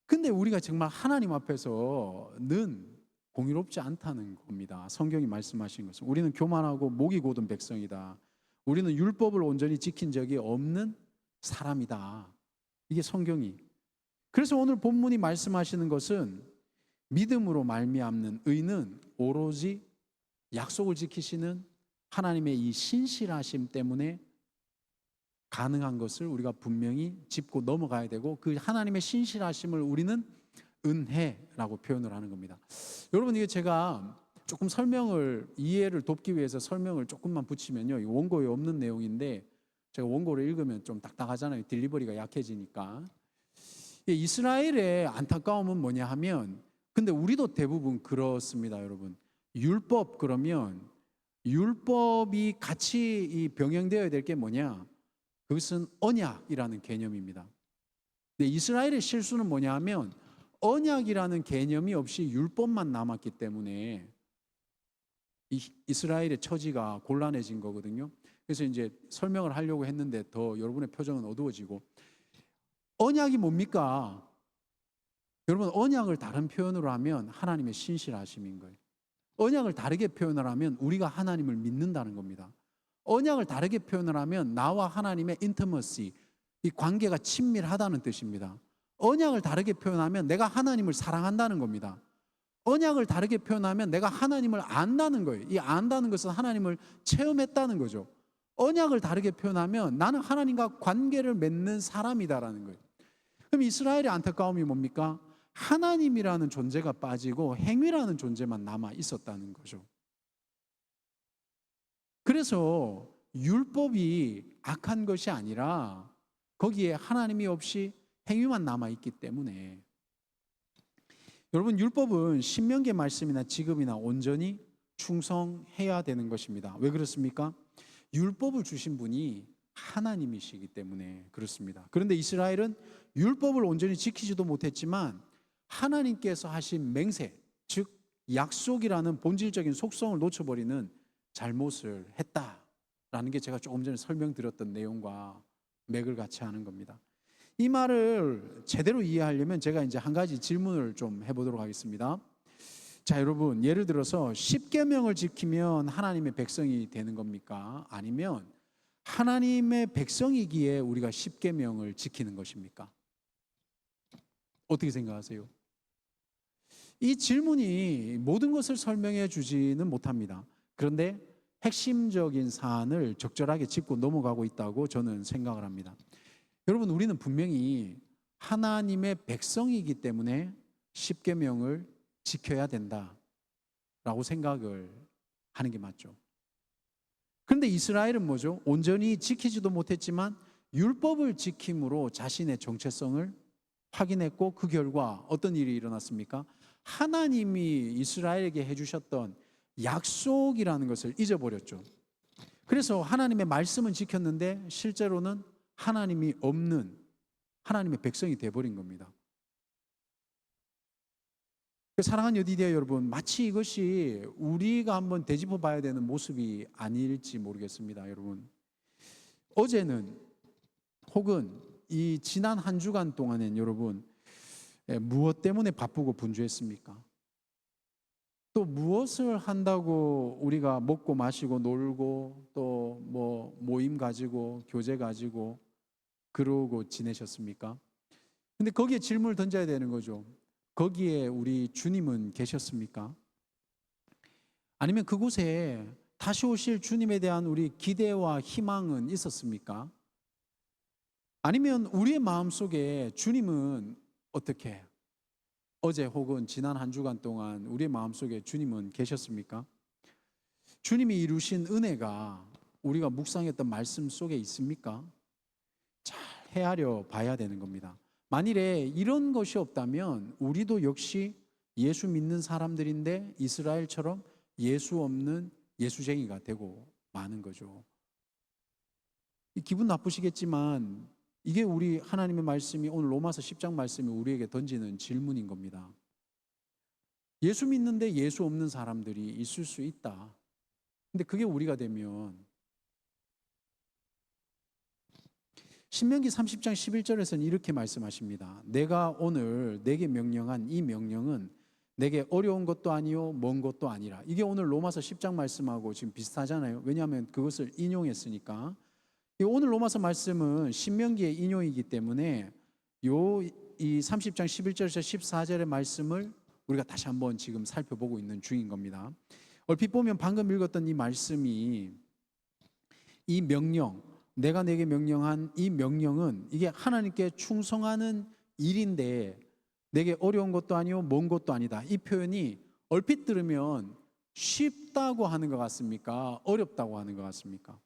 근데 우리가 정말 하나님 앞에서는 공의롭지 않다는 겁니다. 성경이 말씀하신 것은 우리는 교만하고 목이 곧은 백성이다. 우리는 율법을 온전히 지킨 적이 없는 사람이다. 이게 성경이. 그래서 오늘 본문이 말씀하시는 것은 믿음으로 말미암는 의는 오로지 약속을 지키시는 하나님의 이 신실하심 때문에 가능한 것을 우리가 분명히 짚고 넘어가야 되고, 그 하나님의 신실하심을 우리는 은혜라고 표현을 하는 겁니다. 여러분, 이게 제가 조금 설명을, 이해를 돕기 위해서 설명을 조금만 붙이면요, 이 원고에 없는 내용인데 제가 원고를 읽으면 좀 딱딱하잖아요. 딜리버리가 약해지니까. 이스라엘의 안타까움은 뭐냐 하면, 근데 우리도 대부분 그렇습니다. 여러분, 율법, 그러면 율법이 같이 이 병행되어야 될 게 뭐냐? 그것은 언약이라는 개념입니다. 근데 이스라엘의 실수는 뭐냐 하면 언약이라는 개념이 없이 율법만 남았기 때문에 이스라엘의 처지가 곤란해진 거거든요. 그래서 이제 설명을 하려고 했는데 더 여러분의 표정은 어두워지고, 언약이 뭡니까? 여러분, 언약을 다른 표현으로 하면 하나님의 신실하심인 거예요. 언약을 다르게 표현을 하면 우리가 하나님을 믿는다는 겁니다. 언약을 다르게 표현을 하면 나와 하나님의 인티머시, 이 관계가 친밀하다는 뜻입니다. 언약을 다르게 표현하면 내가 하나님을 사랑한다는 겁니다. 언약을 다르게 표현하면 내가 하나님을 안다는 거예요. 이 안다는 것은 하나님을 체험했다는 거죠. 언약을 다르게 표현하면 나는 하나님과 관계를 맺는 사람이다라는 거예요. 그럼 이스라엘의 안타까움이 뭡니까? 하나님이라는 존재가 빠지고 행위라는 존재만 남아 있었다는 거죠. 그래서 율법이 악한 것이 아니라 거기에 하나님이 없이 행위만 남아 있기 때문에, 여러분, 율법은 신명기의 말씀이나 지금이나 온전히 충성해야 되는 것입니다. 왜 그렇습니까? 율법을 주신 분이 하나님이시기 때문에 그렇습니다. 그런데 이스라엘은 율법을 온전히 지키지도 못했지만 하나님께서 하신 맹세, 즉 약속이라는 본질적인 속성을 놓쳐버리는 잘못을 했다라는 게 제가 조금 전에 설명드렸던 내용과 맥을 같이 하는 겁니다. 이 말을 제대로 이해하려면 제가 이제 한 가지 질문을 좀 해보도록 하겠습니다. 자, 여러분, 예를 들어서 10계명을 지키면 하나님의 백성이 되는 겁니까? 아니면 하나님의 백성이기에 우리가 10계명을 지키는 것입니까? 어떻게 생각하세요? 이 질문이 모든 것을 설명해 주지는 못합니다. 그런데 핵심적인 사안을 적절하게 짚고 넘어가고 있다고 저는 생각을 합니다. 여러분, 우리는 분명히 하나님의 백성이기 때문에 십계명을 지켜야 된다라고 생각을 하는 게 맞죠. 그런데 이스라엘은 뭐죠? 온전히 지키지도 못했지만 율법을 지킴으로 자신의 정체성을 확인했고, 그 결과 어떤 일이 일어났습니까? 하나님이 이스라엘에게 해주셨던 약속이라는 것을 잊어버렸죠. 그래서 하나님의 말씀은 지켰는데 실제로는 하나님이 없는 하나님의 백성이 되어버린 겁니다. 사랑하는 여디디아 여러분, 마치 이것이 우리가 한번 되짚어 봐야 되는 모습이 아닐지 모르겠습니다. 여러분, 어제는 혹은 이 지난 한 주간 동안엔 여러분 무엇 때문에 바쁘고 분주했습니까? 또 무엇을 한다고 우리가 먹고 마시고 놀고 또 뭐 모임 가지고 교제 가지고 그러고 지내셨습니까? 근데 거기에 질문을 던져야 되는 거죠. 거기에 우리 주님은 계셨습니까? 아니면 그곳에 다시 오실 주님에 대한 우리 기대와 희망은 있었습니까? 아니면 우리의 마음속에 주님은 어떻게 어제 혹은 지난 한 주간 동안 우리의 마음속에 주님은 계셨습니까? 주님이 이루신 은혜가 우리가 묵상했던 말씀 속에 있습니까? 잘 헤아려 봐야 되는 겁니다. 만일에 이런 것이 없다면 우리도 역시 예수 믿는 사람들인데 이스라엘처럼 예수 없는 예수쟁이가 되고 마는 거죠. 기분 나쁘시겠지만 이게 우리 하나님의 말씀이, 오늘 로마서 10장 말씀이 우리에게 던지는 질문인 겁니다. 예수 믿는데 예수 없는 사람들이 있을 수 있다. 근데 그게 우리가 되면, 신명기 30장 11절에서는 이렇게 말씀하십니다. 내가 오늘 내게 명령한 이 명령은 내게 어려운 것도 아니요 먼 것도 아니라. 이게 오늘 로마서 10장 말씀하고 지금 비슷하잖아요. 왜냐하면 그것을 인용했으니까. 오늘 로마서 말씀은 신명기의 인용이기 때문에 이 30장 11절에서 14절의 말씀을 우리가 다시 한번 지금 살펴보고 있는 중인 겁니다. 얼핏 보면 방금 읽었던 이 말씀이, 이 명령, 내가 내게 명령한 이 명령은 이게 하나님께 충성하는 일인데 내게 어려운 것도 아니요 먼 것도 아니다. 이 표현이 얼핏 들으면 쉽다고 하는 것 같습니까? 어렵다고 하는 것 같습니까?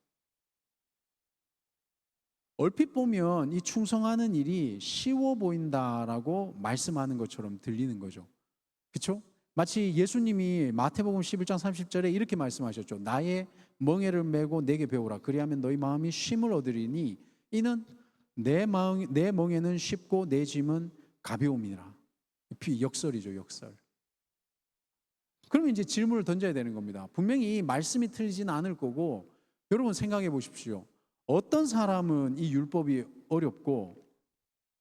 얼핏 보면 이 충성하는 일이 쉬워 보인다라고 말씀하는 것처럼 들리는 거죠. 그렇죠? 마치 예수님이 마태복음 11장 30절에 이렇게 말씀하셨죠. 나의 멍에를 메고 내게 배우라. 그리하면 너희 마음이 쉼을 얻으리니 이는 내 멍에는 쉽고 내 짐은 가벼움이라. 역설이죠, 역설. 그러면 이제 질문을 던져야 되는 겁니다. 분명히 말씀이 틀리지는 않을 거고, 여러분 생각해 보십시오. 어떤 사람은 이 율법이 어렵고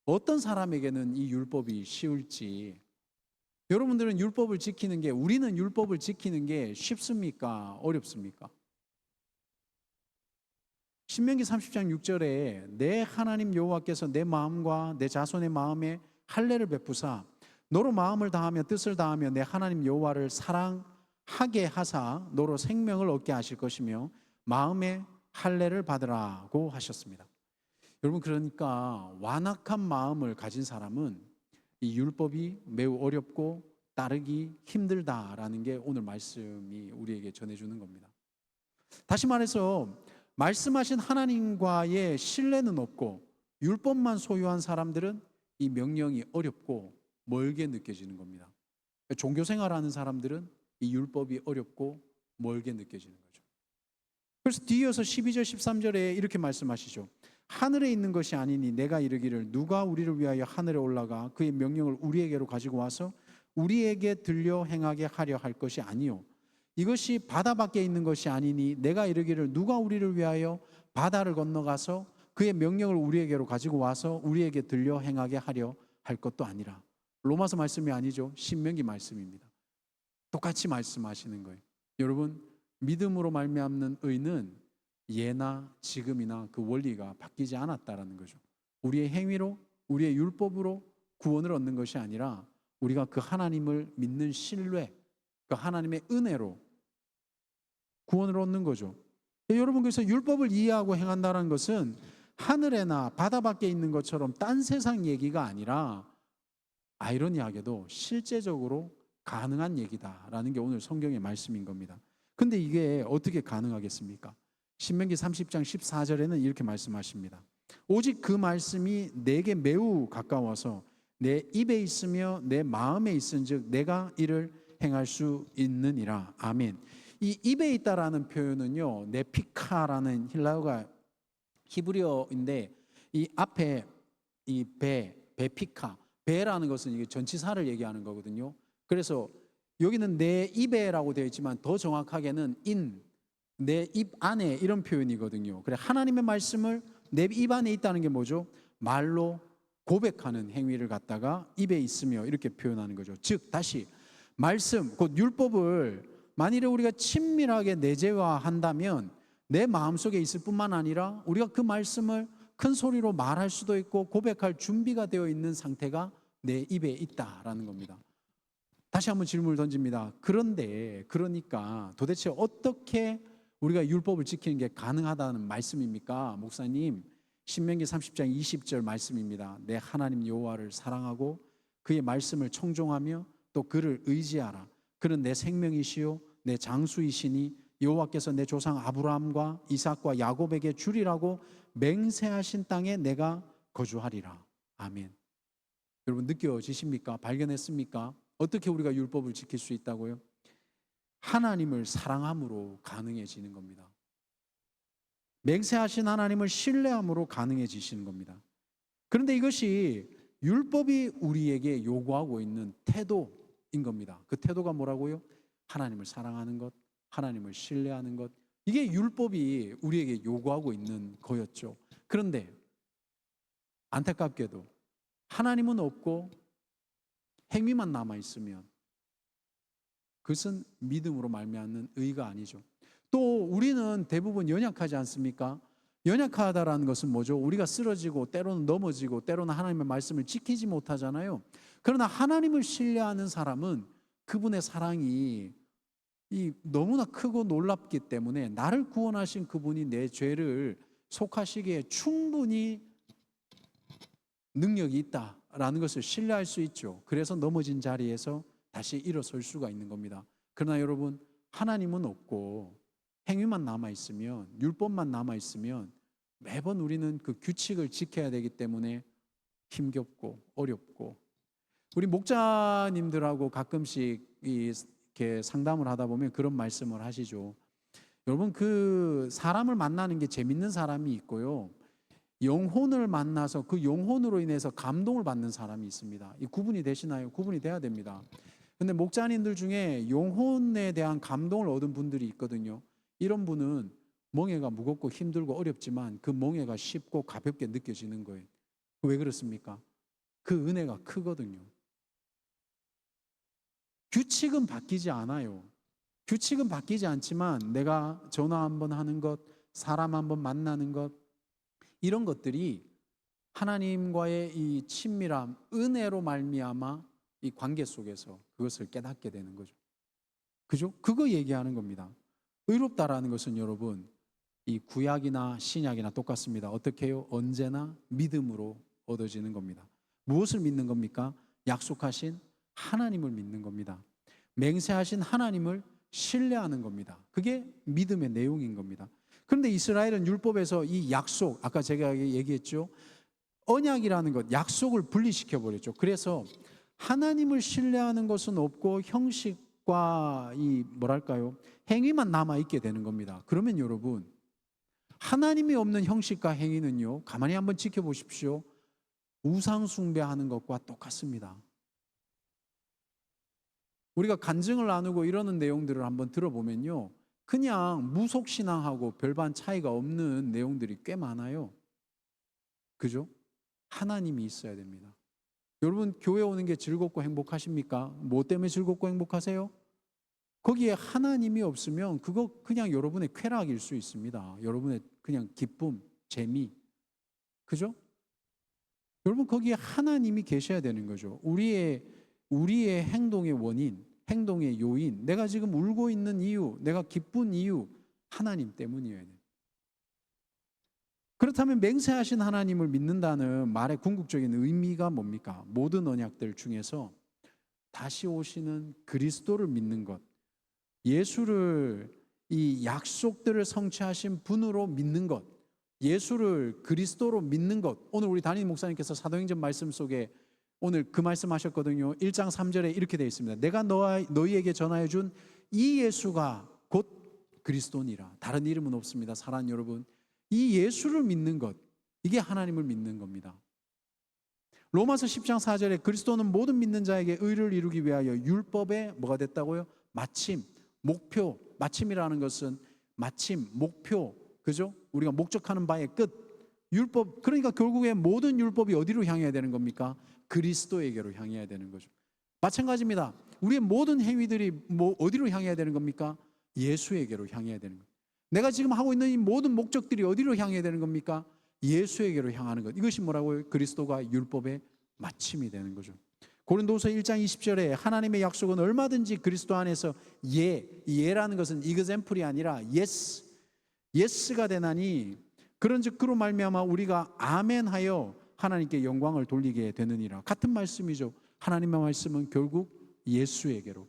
어떤 사람에게는 이 율법이 쉬울지, 여러분들은 율법을 지키는 게, 우리는 율법을 지키는 게 쉽습니까? 어렵습니까? 신명기 30장 6절에 내 하나님 여호와께서 내 마음과 내 자손의 마음에 할례를 베푸사 너로 마음을 다하며 뜻을 다하며 내 하나님 여호와를 사랑하게 하사 너로 생명을 얻게 하실 것이며 마음에 할례를 받으라고 하셨습니다. 여러분, 그러니까 완악한 마음을 가진 사람은 이 율법이 매우 어렵고 따르기 힘들다라는 게 오늘 말씀이 우리에게 전해주는 겁니다. 다시 말해서 말씀하신 하나님과의 신뢰는 없고 율법만 소유한 사람들은 이 명령이 어렵고 멀게 느껴지는 겁니다. 종교생활하는 사람들은 이 율법이 어렵고 멀게 느껴지는 거죠. 그래서 뒤이어서 12절 13절에 이렇게 말씀하시죠. 하늘에 있는 것이 아니니 내가 이르기를 누가 우리를 위하여 하늘에 올라가 그의 명령을 우리에게로 가지고 와서 우리에게 들려 행하게 하려 할 것이 아니요 이것이 바다 밖에 있는 것이 아니니 내가 이르기를 누가 우리를 위하여 바다를 건너가서 그의 명령을 우리에게로 가지고 와서 우리에게 들려 행하게 하려 할 것도 아니라. 로마서 말씀이 아니죠. 신명기 말씀입니다. 똑같이 말씀하시는 거예요. 여러분, 믿음으로 말미암는 의는 예나 지금이나 그 원리가 바뀌지 않았다라는 거죠. 우리의 행위로, 우리의 율법으로 구원을 얻는 것이 아니라 우리가 그 하나님을 믿는 신뢰, 그 하나님의 은혜로 구원을 얻는 거죠. 여러분, 그래서 율법을 이해하고 행한다는 것은 하늘에나 바다 밖에 있는 것처럼 딴 세상 얘기가 아니라 아이러니하게도 실제적으로 가능한 얘기다라는 게 오늘 성경의 말씀인 겁니다. 근데 이게 어떻게 가능하겠습니까? 신명기 30장 14절에는 이렇게 말씀하십니다. 오직 그 말씀이 내게 매우 가까워서 내 입에 있으며 내 마음에 있은즉 내가 이를 행할 수 있느니라. 아멘. 이 입에 있다라는 표현은요, 네피카라는 힐라어가 히브리어인데 이 앞에 이 베피카, 베라는 것은 이게 전치사를 얘기하는 거거든요. 그래서 여기는 내 입에라고 되어 있지만 더 정확하게는 내 입 안에 이런 표현이거든요. 그래, 하나님의 말씀을 내 입 안에 있다는 게 뭐죠? 말로 고백하는 행위를 갖다가 입에 있으며 이렇게 표현하는 거죠. 즉 다시 말씀, 곧 율법을 만일에 우리가 친밀하게 내재화한다면 내 마음속에 있을 뿐만 아니라 우리가 그 말씀을 큰 소리로 말할 수도 있고 고백할 준비가 되어 있는 상태가 내 입에 있다라는 겁니다. 다시 한번 질문을 던집니다. 그러니까 도대체 어떻게 우리가 율법을 지키는 게 가능하다는 말씀입니까? 목사님, 신명기 30장 20절 말씀입니다. 내 하나님 여호와를 사랑하고 그의 말씀을 청종하며 또 그를 의지하라. 그는 내 생명이시요 내 장수이시니 여호와께서 내 조상 아브라함과 이삭과 야곱에게 주리라고 맹세하신 땅에 내가 거주하리라. 아멘. 여러분, 느껴지십니까? 발견했습니까? 어떻게 우리가 율법을 지킬 수 있다고요? 하나님을 사랑함으로 가능해지는 겁니다. 맹세하신 하나님을 신뢰함으로 가능해지시는 겁니다. 그런데 이것이 율법이 우리에게 요구하고 있는 태도인 겁니다. 그 태도가 뭐라고요? 하나님을 사랑하는 것, 하나님을 신뢰하는 것. 이게 율법이 우리에게 요구하고 있는 거였죠. 그런데 안타깝게도 하나님은 없고 행위만 남아있으면 그것은 믿음으로 말미암는 의가 아니죠. 또 우리는 대부분 연약하지 않습니까? 연약하다라는 것은 뭐죠? 우리가 쓰러지고 때로는 넘어지고 때로는 하나님의 말씀을 지키지 못하잖아요. 그러나 하나님을 신뢰하는 사람은 그분의 사랑이 너무나 크고 놀랍기 때문에 나를 구원하신 그분이 내 죄를 속하시기에 충분히 능력이 있다라는 것을 신뢰할 수 있죠. 그래서 넘어진 자리에서 다시 일어설 수가 있는 겁니다. 그러나 여러분, 하나님은 없고 행위만 남아있으면, 율법만 남아있으면 매번 우리는 그 규칙을 지켜야 되기 때문에 힘겹고 어렵고, 우리 목자님들하고 가끔씩 이렇게 상담을 하다 보면 그런 말씀을 하시죠. 여러분, 그 사람을 만나는 게 재밌는 사람이 있고요, 영혼을 만나서 그 영혼으로 인해서 감동을 받는 사람이 있습니다. 이 구분이 되시나요? 구분이 돼야 됩니다. 근데 목자님들 중에 영혼에 대한 감동을 얻은 분들이 있거든요. 이런 분은 멍에가 무겁고 힘들고 어렵지만 그 멍에가 쉽고 가볍게 느껴지는 거예요. 왜 그렇습니까? 그 은혜가 크거든요. 규칙은 바뀌지 않아요. 규칙은 바뀌지 않지만 내가 전화 한번 하는 것, 사람 한번 만나는 것, 이런 것들이 하나님과의 이 친밀함, 은혜로 말미암아 이 관계 속에서 그것을 깨닫게 되는 거죠. 그죠? 그거 얘기하는 겁니다. 의롭다라는 것은 여러분, 이 구약이나 신약이나 똑같습니다. 어떻게 해요? 언제나 믿음으로 얻어지는 겁니다. 무엇을 믿는 겁니까? 약속하신 하나님을 믿는 겁니다. 맹세하신 하나님을 신뢰하는 겁니다. 그게 믿음의 내용인 겁니다. 그런데 이스라엘은 율법에서 이 약속, 아까 제가 얘기했죠, 언약이라는 것, 약속을 분리시켜 버렸죠. 그래서 하나님을 신뢰하는 것은 없고 형식과 이 뭐랄까요, 행위만 남아 있게 되는 겁니다. 그러면 여러분, 하나님이 없는 형식과 행위는요, 가만히 한번 지켜보십시오. 우상 숭배하는 것과 똑같습니다. 우리가 간증을 나누고 이러는 내용들을 한번 들어보면요, 그냥 무속신앙하고 별반 차이가 없는 내용들이 꽤 많아요. 그죠? 하나님이 있어야 됩니다. 여러분, 교회 오는 게 즐겁고 행복하십니까? 뭐 때문에 즐겁고 행복하세요? 거기에 하나님이 없으면 그거 그냥 여러분의 쾌락일 수 있습니다. 여러분의 그냥 기쁨, 재미. 그죠? 여러분, 거기에 하나님이 계셔야 되는 거죠. 우리의 우리의 행동의 원인, 행동의 요인, 내가 지금 울고 있는 이유, 내가 기쁜 이유, 하나님 때문이어야 돼요. 그렇다면 맹세하신 하나님을 믿는다는 말의 궁극적인 의미가 뭡니까? 모든 언약들 중에서 다시 오시는 그리스도를 믿는 것, 예수를 이 약속들을 성취하신 분으로 믿는 것, 예수를 그리스도로 믿는 것. 오늘 우리 담임 목사님께서 사도행전 말씀 속에 오늘 그 말씀하셨거든요. 1장 3절에 이렇게 되어 있습니다. 내가 너희에게 전하여 준 이 예수가 곧 그리스도니라. 다른 이름은 없습니다. 사랑하는 여러분, 이 예수를 믿는 것, 이게 하나님을 믿는 겁니다. 로마서 10장 4절에 그리스도는 모든 믿는 자에게 의를 이루기 위하여 율법의 뭐가 됐다고요? 마침, 목표. 마침이라는 것은 마침, 목표, 그죠? 우리가 목적하는 바의 끝. 율법, 그러니까 결국에 모든 율법이 어디로 향해야 되는 겁니까? 그리스도에게로 향해야 되는 거죠. 마찬가지입니다. 우리의 모든 행위들이 어디로 향해야 되는 겁니까? 예수에게로 향해야 되는 겁니다. 내가 지금 하고 있는 이 모든 목적들이 어디로 향해야 되는 겁니까? 예수에게로 향하는 것. 이것이 뭐라고요? 그리스도가 율법의 마침이 되는 거죠. 고린도서 1장 20절에 하나님의 약속은 얼마든지 그리스도 안에서 예라는 것은 example이 아니라 yes가 되나니 그런즉 그로 말미암아 우리가 아멘하여 하나님께 영광을 돌리게 되느니라. 같은 말씀이죠. 하나님의 말씀은 결국 예수에게로.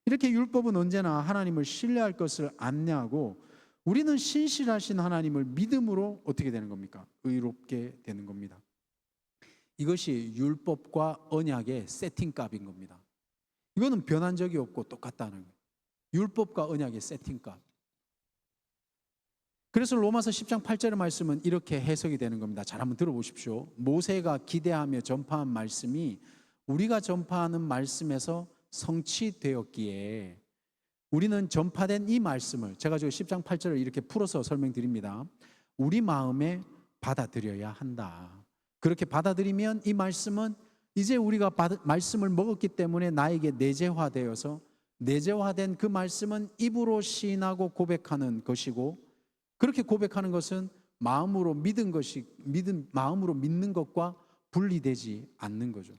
이렇게 율법은 언제나 하나님을 신뢰할 것을 안내하고 우리는 신실하신 하나님을 믿음으로 어떻게 되는 겁니까? 의롭게 되는 겁니다. 이것이 율법과 언약의 세팅값인 겁니다. 이거는 변한 적이 없고 똑같다는 거예요. 율법과 언약의 세팅값. 그래서 로마서 10장 8절의 말씀은 이렇게 해석이 되는 겁니다. 잘 한번 들어보십시오. 모세가 기대하며 전파한 말씀이 우리가 전파하는 말씀에서 성취되었기에 우리는 전파된 이 말씀을, 제가 저 10장 8절을 이렇게 풀어서 설명드립니다. 우리 마음에 받아들여야 한다. 그렇게 받아들이면 이 말씀은 이제 우리가 말씀을 먹었기 때문에 나에게 내재화되어서 내재화된 그 말씀은 입으로 시인하고 고백하는 것이고, 그렇게 고백하는 것은 마음으로 마음으로 믿는 것과 분리되지 않는 거죠.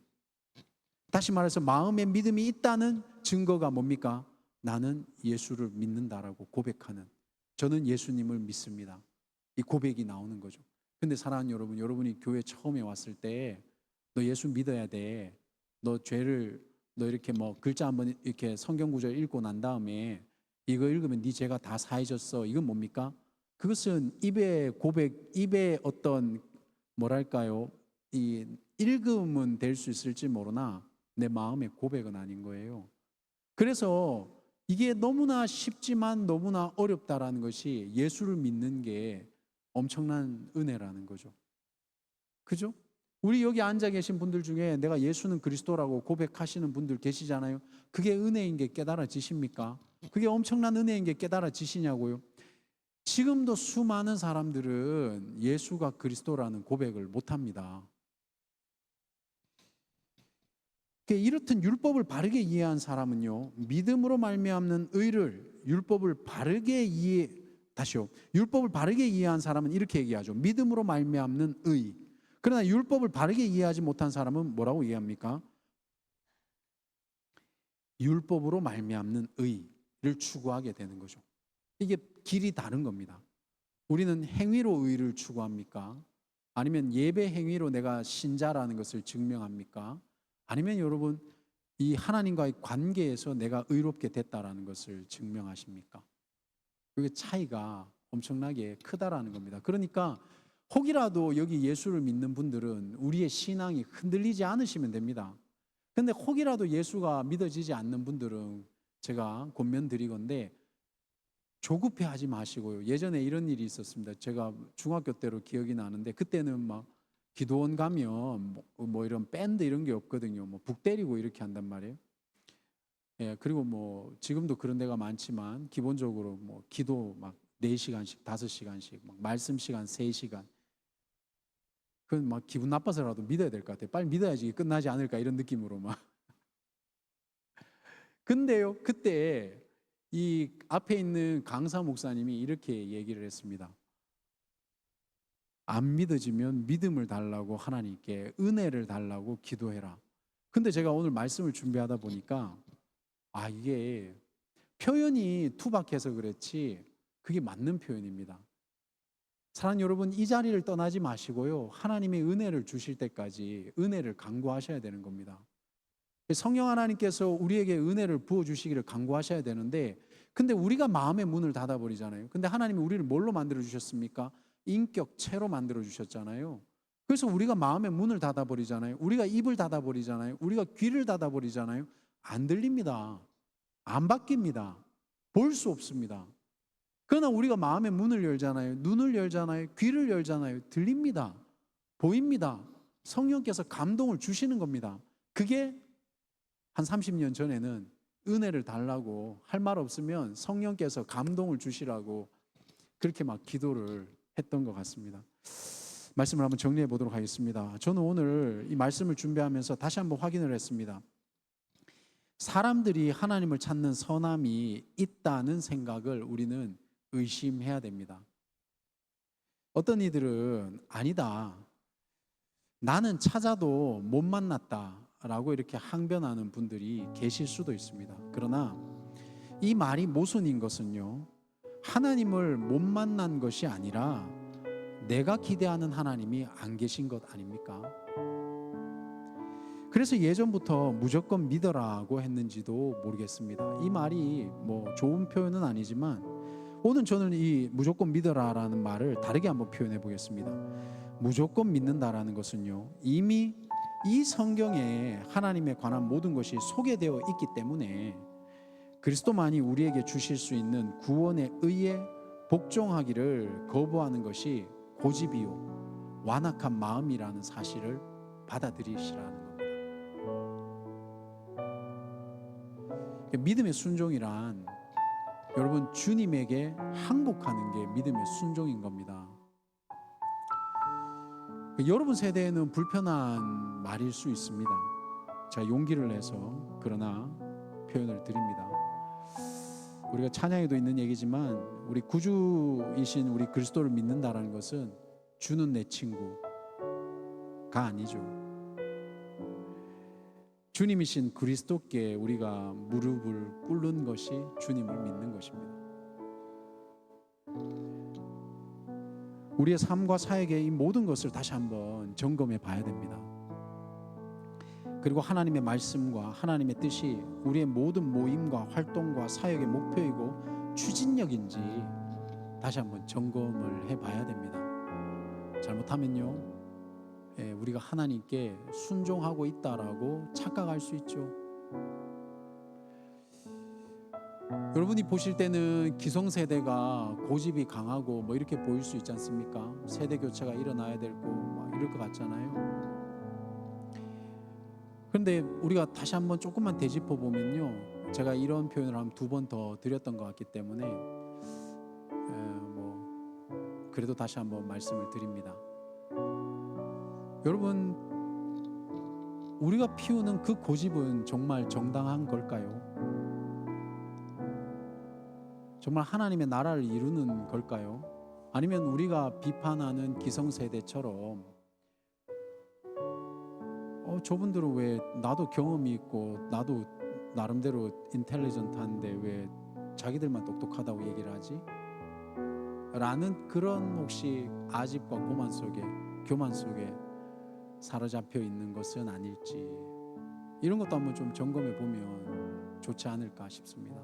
다시 말해서 마음에 믿음이 있다는 증거가 뭡니까? 나는 예수를 믿는다라고 고백하는, 저는 예수님을 믿습니다, 이 고백이 나오는 거죠. 근데 사랑하는 여러분, 여러분이 교회 처음에 왔을 때 너 예수 믿어야 돼, 너 이렇게 뭐 글자 한번 이렇게 성경 구절 읽고 난 다음에 이거 읽으면 네 죄가 다 사해졌어, 이건 뭡니까? 그것은 입의 고백, 입의 어떤 뭐랄까요, 이 읽음은 될 수 있을지 모르나 내 마음의 고백은 아닌 거예요. 그래서 이게 너무나 쉽지만 너무나 어렵다라는 것이 예수를 믿는 게 엄청난 은혜라는 거죠. 그죠? 우리 여기 앉아 계신 분들 중에 내가 예수는 그리스도라고 고백하시는 분들 계시잖아요. 그게 은혜인 게 깨달아지십니까? 그게 엄청난 은혜인 게 깨달아지시냐고요? 지금도 수많은 사람들은 예수가 그리스도라는 고백을 못합니다. 이렇듯 율법을 바르게 이해한 사람은요, 믿음으로 말미암는 의를 율법을 바르게 이해한 사람은 이렇게 얘기하죠. 믿음으로 말미암는 의. 그러나 율법을 바르게 이해하지 못한 사람은 뭐라고 이해합니까? 율법으로 말미암는 의를 추구하게 되는 거죠. 이게 길이 다른 겁니다. 우리는 행위로 의를 추구합니까? 아니면 예배 행위로 내가 신자라는 것을 증명합니까? 아니면 여러분, 이 하나님과의 관계에서 내가 의롭게 됐다라는 것을 증명하십니까? 그게 차이가 엄청나게 크다라는 겁니다. 그러니까 혹이라도 여기 예수를 믿는 분들은 우리의 신앙이 흔들리지 않으시면 됩니다. 근데 혹이라도 예수가 믿어지지 않는 분들은 제가 권면드리건대 조급해하지 마시고요. 예전에 이런 일이 있었습니다. 제가 중학교 때로 기억이 나는데 그때는 막 기도원 가면 뭐 이런 밴드 이런 게 없거든요. 뭐 북 때리고 이렇게 한단 말이에요. 예, 그리고 뭐 지금도 그런 데가 많지만 기본적으로 뭐 기도 막 4시간씩 5시간씩 막 말씀 시간 3시간. 그건 막 기분 나빠서라도 믿어야 될 것 같아요. 빨리 믿어야지 끝나지 않을까 이런 느낌으로 막. 근데요, 그때 이 앞에 있는 강사 목사님이 이렇게 얘기를 했습니다. 안 믿어지면 믿음을 달라고 하나님께 은혜를 달라고 기도해라. 근데 제가 오늘 말씀을 준비하다 보니까 이게 표현이 투박해서 그렇지 그게 맞는 표현입니다. 사랑하는 여러분, 이 자리를 떠나지 마시고요, 하나님의 은혜를 주실 때까지 은혜를 간구하셔야 되는 겁니다. 성령 하나님께서 우리에게 은혜를 부어주시기를 간구하셔야 되는데, 근데 우리가 마음의 문을 닫아버리잖아요. 근데 하나님이 우리를 뭘로 만들어주셨습니까? 인격체로 만들어주셨잖아요. 그래서 우리가 마음의 문을 닫아버리잖아요. 우리가 입을 닫아버리잖아요. 우리가 귀를 닫아버리잖아요. 안 들립니다. 안 바뀝니다. 볼 수 없습니다. 그러나 우리가 마음의 문을 열잖아요. 눈을 열잖아요. 귀를 열잖아요. 들립니다. 보입니다. 성령께서 감동을 주시는 겁니다. 그게 한 30년 전에는 은혜를 달라고 할 말 없으면 성령께서 감동을 주시라고 그렇게 막 기도를 했던 것 같습니다. 말씀을 한번 정리해 보도록 하겠습니다. 저는 오늘 이 말씀을 준비하면서 다시 한번 확인을 했습니다. 사람들이 하나님을 찾는 선함이 있다는 생각을 우리는 의심해야 됩니다. 어떤 이들은 아니다, 나는 찾아도 못 만났다 라고 이렇게 항변하는 분들이 계실 수도 있습니다. 그러나 이 말이 모순인 것은요, 하나님을 못 만난 것이 아니라 내가 기대하는 하나님이 안 계신 것 아닙니까? 그래서 예전부터 무조건 믿어라고 했는지도 모르겠습니다. 이 말이 뭐 좋은 표현은 아니지만 오늘 저는 이 무조건 믿어라라는 말을 다르게 한번 표현해 보겠습니다. 무조건 믿는다라는 것은요, 이미 이 성경에 하나님에 관한 모든 것이 소개되어 있기 때문에 그리스도만이 우리에게 주실 수 있는 구원의 의에 복종하기를 거부하는 것이 고집이요 완악한 마음이라는 사실을 받아들이시라는 겁니다. 믿음의 순종이란 여러분, 주님에게 항복하는 게 믿음의 순종인 겁니다. 여러분 세대에는 불편한 말일 수 있습니다. 제가 용기를 내서 그러나 표현을 드립니다. 우리가 찬양에도 있는 얘기지만 우리 구주이신 우리 그리스도를 믿는다라는 것은 주는 내 친구가 아니죠. 주님이신 그리스도께 우리가 무릎을 꿇는 것이 주님을 믿는 것입니다. 우리의 삶과 사역의 이 모든 것을 다시 한번 점검해 봐야 됩니다. 그리고 하나님의 말씀과 하나님의 뜻이 우리의 모든 모임과 활동과 사역의 목표이고 추진력인지 다시 한번 점검을 해 봐야 됩니다. 잘못하면요, 우리가 하나님께 순종하고 있다라고 착각할 수 있죠. 여러분이 보실 때는 기성세대가 고집이 강하고 뭐 이렇게 보일 수 있지 않습니까? 세대 교체가 일어나야 되고 막 이럴 것 같잖아요. 그런데 우리가 다시 한번 조금만 되짚어 보면요, 제가 이런 표현을 한 2번 더 드렸던 것 같기 때문에 그래도 다시 한번 말씀을 드립니다. 여러분, 우리가 피우는 그 고집은 정말 정당한 걸까요? 정말 하나님의 나라를 이루는 걸까요? 아니면 우리가 비판하는 기성세대처럼 저분들은 왜 나도 경험이 있고 나도 나름대로 인텔리전트한데 왜 자기들만 똑똑하다고 얘기를 하지? 라는 그런 혹시 아집과 교만 속에 사로잡혀 있는 것은 아닐지, 이런 것도 한번 좀 점검해 보면 좋지 않을까 싶습니다.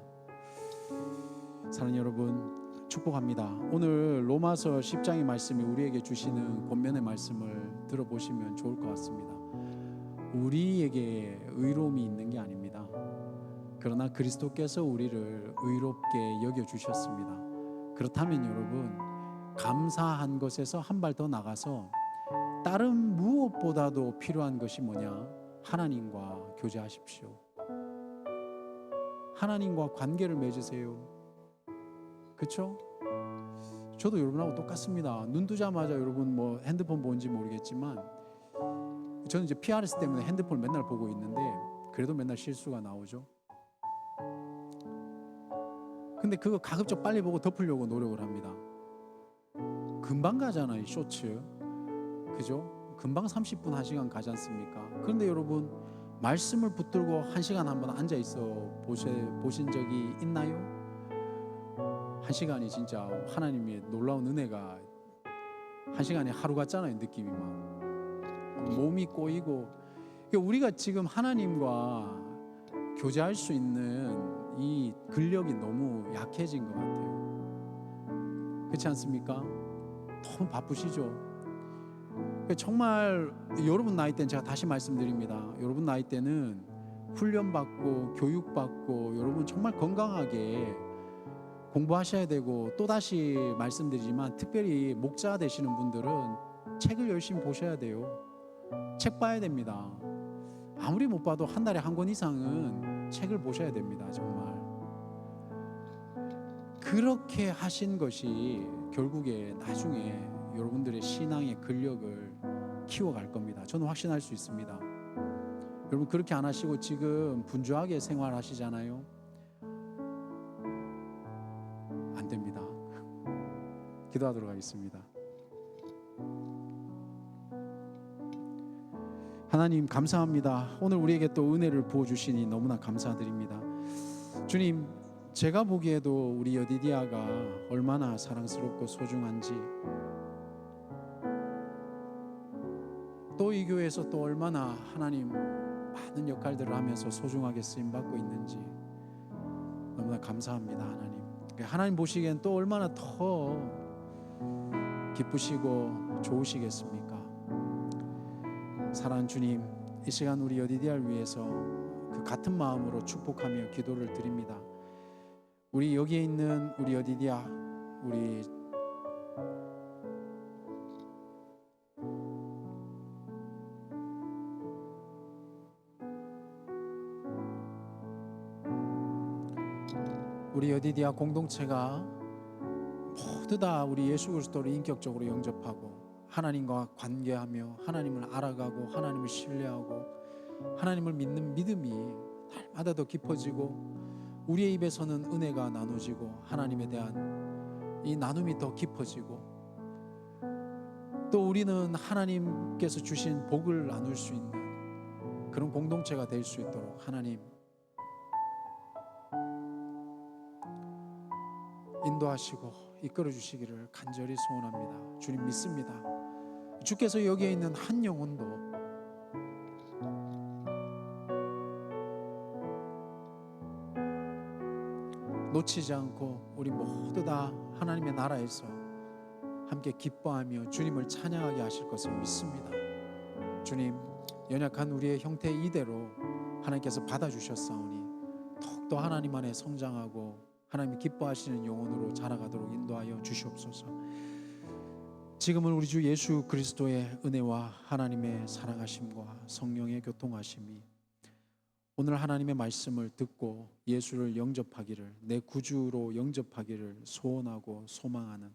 사랑하는 여러분, 축복합니다. 오늘 로마서 10장의 말씀이 우리에게 주시는 권면의 말씀을 들어보시면 좋을 것 같습니다. 우리에게 의로움이 있는 게 아닙니다. 그러나 그리스도께서 우리를 의롭게 여겨주셨습니다. 그렇다면 여러분, 감사한 것에서 한 발 더 나가서 다른 무엇보다도 필요한 것이 뭐냐? 하나님과 교제하십시오. 하나님과 관계를 맺으세요. 그렇죠? 저도 여러분하고 똑같습니다. 눈 뜨자마자 여러분 뭐 핸드폰 본지 모르겠지만 저는 이제 PRS 때문에 핸드폰을 맨날 보고 있는데 그래도 맨날 실수가 나오죠. 근데 그거 가급적 빨리 보고 덮으려고 노력을 합니다. 금방 가잖아요, 쇼츠. 그죠? 금방 30분, 1시간 가지 않습니까? 그런데 여러분, 말씀을 붙들고 1시간 한번 앉아 있어 보신 적이 있나요? 1시간이 진짜 하나님의 놀라운 은혜가 1시간이 하루 같잖아요. 느낌이 막 몸이 꼬이고. 우리가 지금 하나님과 교제할 수 있는 이 근력이 너무 약해진 것 같아요. 그렇지 않습니까? 너무 바쁘시죠? 정말 여러분 나이 때는, 제가 다시 말씀드립니다, 여러분 나이 때는 훈련받고 교육받고 여러분 정말 건강하게 공부하셔야 되고, 또다시 말씀드리지만 특별히 목자 되시는 분들은 책을 열심히 보셔야 돼요. 책 봐야 됩니다. 아무리 못 봐도 한 달에 한 권 이상은 책을 보셔야 됩니다. 정말 그렇게 하신 것이 결국에 나중에 여러분들의 신앙의 근력을 키워갈 겁니다. 저는 확신할 수 있습니다. 여러분 그렇게 안 하시고 지금 분주하게 생활하시잖아요. 안 됩니다. 기도하도록 하겠습니다. 하나님 감사합니다. 오늘 우리에게 또 은혜를 부어주시니 너무나 감사드립니다. 주님, 제가 보기에도 우리 여디디아가 얼마나 사랑스럽고 소중한지, 또 이 교회에서 또 얼마나 하나님 많은 역할들을 하면서 소중하게 쓰임받고 있는지 너무나 감사합니다. 하나님 보시기엔 또 얼마나 더 기쁘시고 좋으시겠습니까? 사랑하는 주님, 이 시간 우리 여디디아를 위해서 그 같은 마음으로 축복하며 기도를 드립니다. 우리 여기에 있는 우리 여디디아, 우리 여디디아 공동체가 모두 다 우리 예수 그리스도를 인격적으로 영접하고 하나님과 관계하며 하나님을 알아가고 하나님을 신뢰하고 하나님을 믿는 믿음이 날마다 더 깊어지고, 우리의 입에서는 은혜가 나눠지고 하나님에 대한 이 나눔이 더 깊어지고, 또 우리는 하나님께서 주신 복을 나눌 수 있는 그런 공동체가 될 수 있도록 하나님 인도하시고 이끌어 주시기를 간절히 소원합니다. 주님 믿습니다. 주께서 여기에 있는 한 영혼도 놓치지 않고 우리 모두 다 하나님의 나라에서 함께 기뻐하며 주님을 찬양하게 하실 것을 믿습니다. 주님, 연약한 우리의 형태 이대로 하나님께서 받아주셨사오니 더욱더 하나님 안에 성장하고 하나님이 기뻐하시는 영혼으로 자라가도록 인도하여 주시옵소서. 지금은 우리 주 예수 그리스도의 은혜와 하나님의 사랑하심과 성령의 교통하심이 오늘 하나님의 말씀을 듣고 예수를 영접하기를, 내 구주로 영접하기를 소원하고 소망하는,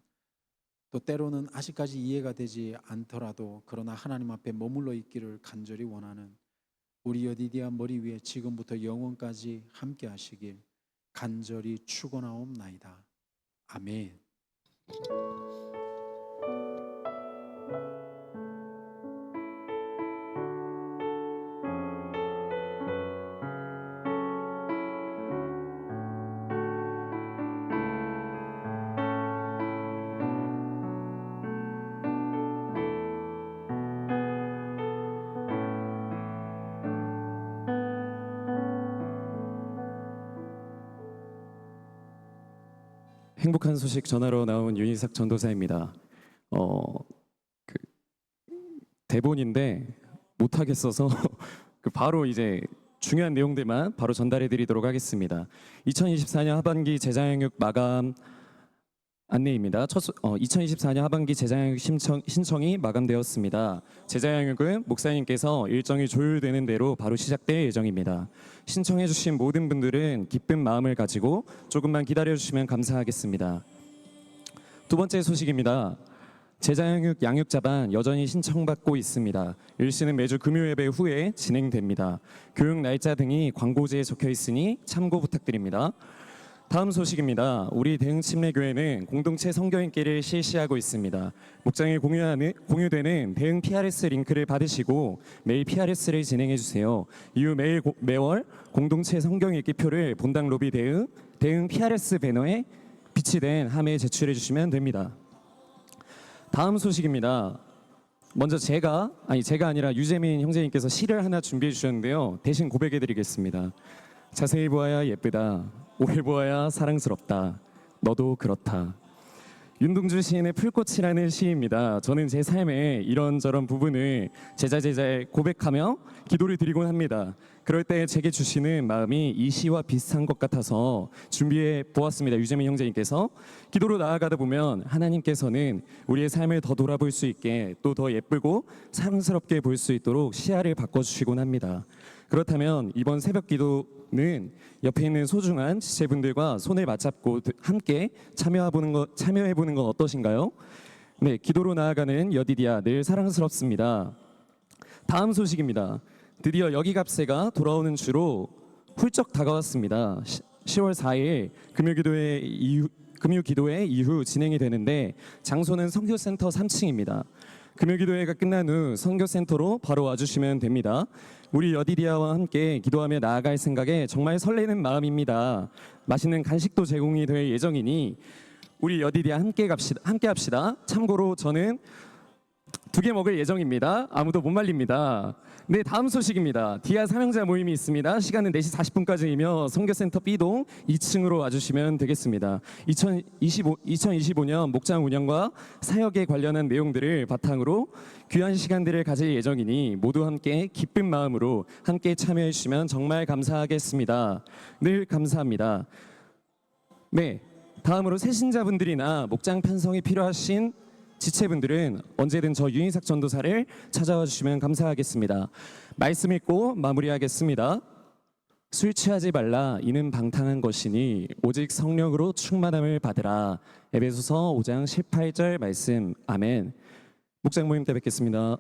또 때로는 아직까지 이해가 되지 않더라도 그러나 하나님 앞에 머물러 있기를 간절히 원하는 우리 여디디아 머리 위에 지금부터 영원까지 함께 하시길 간절히 축원하옵나이다. 아멘. 행복한 소식 전하러 나온 윤희삭 전도사입니다. 대본인데 못하겠어서 바로 이제 중요한 내용들만 바로 전달해드리도록 하겠습니다. 2024년 하반기 제자영육 마감 안내입니다. 2024년 하반기 제자영육 신청이 마감되었습니다. 제자영육은 목사님께서 일정이 조율되는 대로 바로 시작될 예정입니다. 신청해 주신 모든 분들은 기쁜 마음을 가지고 조금만 기다려 주시면 감사하겠습니다. 두 번째 소식입니다. 제자영육 양육자반 여전히 신청받고 있습니다. 일시는 매주 금요 예배 후에 진행됩니다. 교육 날짜 등이 광고지에 적혀 있으니 참고 부탁드립니다. 다음 소식입니다. 우리 대흥침례교회는 공동체 성경 읽기를 실시하고 있습니다. 목장에 공유되는 대흥 PRS 링크를 받으시고 매일 PRS를 진행해 주세요. 이후 매월 공동체 성경 읽기표를 본당 로비 대흥 PRS 배너에 비치된 함에 제출해 주시면 됩니다. 다음 소식입니다. 먼저 제가 아니라 유재민 형제님께서 시를 하나 준비해 주셨는데요. 대신 고백해 드리겠습니다. 자세히 보아야 예쁘다. 오래 보아야 사랑스럽다. 너도 그렇다. 윤동주 시인의 풀꽃이라는 시입니다. 저는 제 삶의 이런저런 부분을 제자에 고백하며 기도를 드리곤 합니다. 그럴 때 제게 주시는 마음이 이 시와 비슷한 것 같아서 준비해 보았습니다. 유재민 형제님께서 기도로 나아가다 보면 하나님께서는 우리의 삶을 더 돌아볼 수 있게 또 더 예쁘고 사랑스럽게 볼 수 있도록 시야를 바꿔주시곤 합니다. 그렇다면 이번 새벽 기도는 옆에 있는 소중한 지체분들과 손을 맞잡고 함께 참여해 보는 건 어떠신가요? 네, 기도로 나아가는 여디디아 늘 사랑스럽습니다. 다음 소식입니다. 드디어 여기갑세가 돌아오는 주로 훌쩍 다가왔습니다. 10월 4일 금요기도회 이후 진행이 되는데 장소는 선교센터 3층입니다. 금요기도회가 끝난 후 선교센터로 바로 와주시면 됩니다. 우리 여디디아와 함께 기도하며 나아갈 생각에 정말 설레는 마음입니다. 맛있는 간식도 제공이 될 예정이니 우리 여디디아 함께 합시다. 참고로 저는 2개 먹을 예정입니다. 아무도 못 말립니다. 네, 다음 소식입니다. 디아 사명자 모임이 있습니다. 시간은 4시 40분까지이며 선교센터 B동 2층으로 와주시면 되겠습니다. 2025년 목장 운영과 사역에 관련한 내용들을 바탕으로 귀한 시간들을 가질 예정이니 모두 함께 기쁜 마음으로 함께 참여해 주시면 정말 감사하겠습니다. 늘 감사합니다. 네, 다음으로 새신자분들이나 목장 편성이 필요하신 지체분들은 언제든 저 유인삭 전도사를 찾아와 주시면 감사하겠습니다. 말씀 읽고 마무리하겠습니다. 술 취하지 말라 이는 방탕한 것이니 오직 성령으로 충만함을 받으라. 에베소서 5장 18절 말씀. 아멘. 목장 모임 때 뵙겠습니다.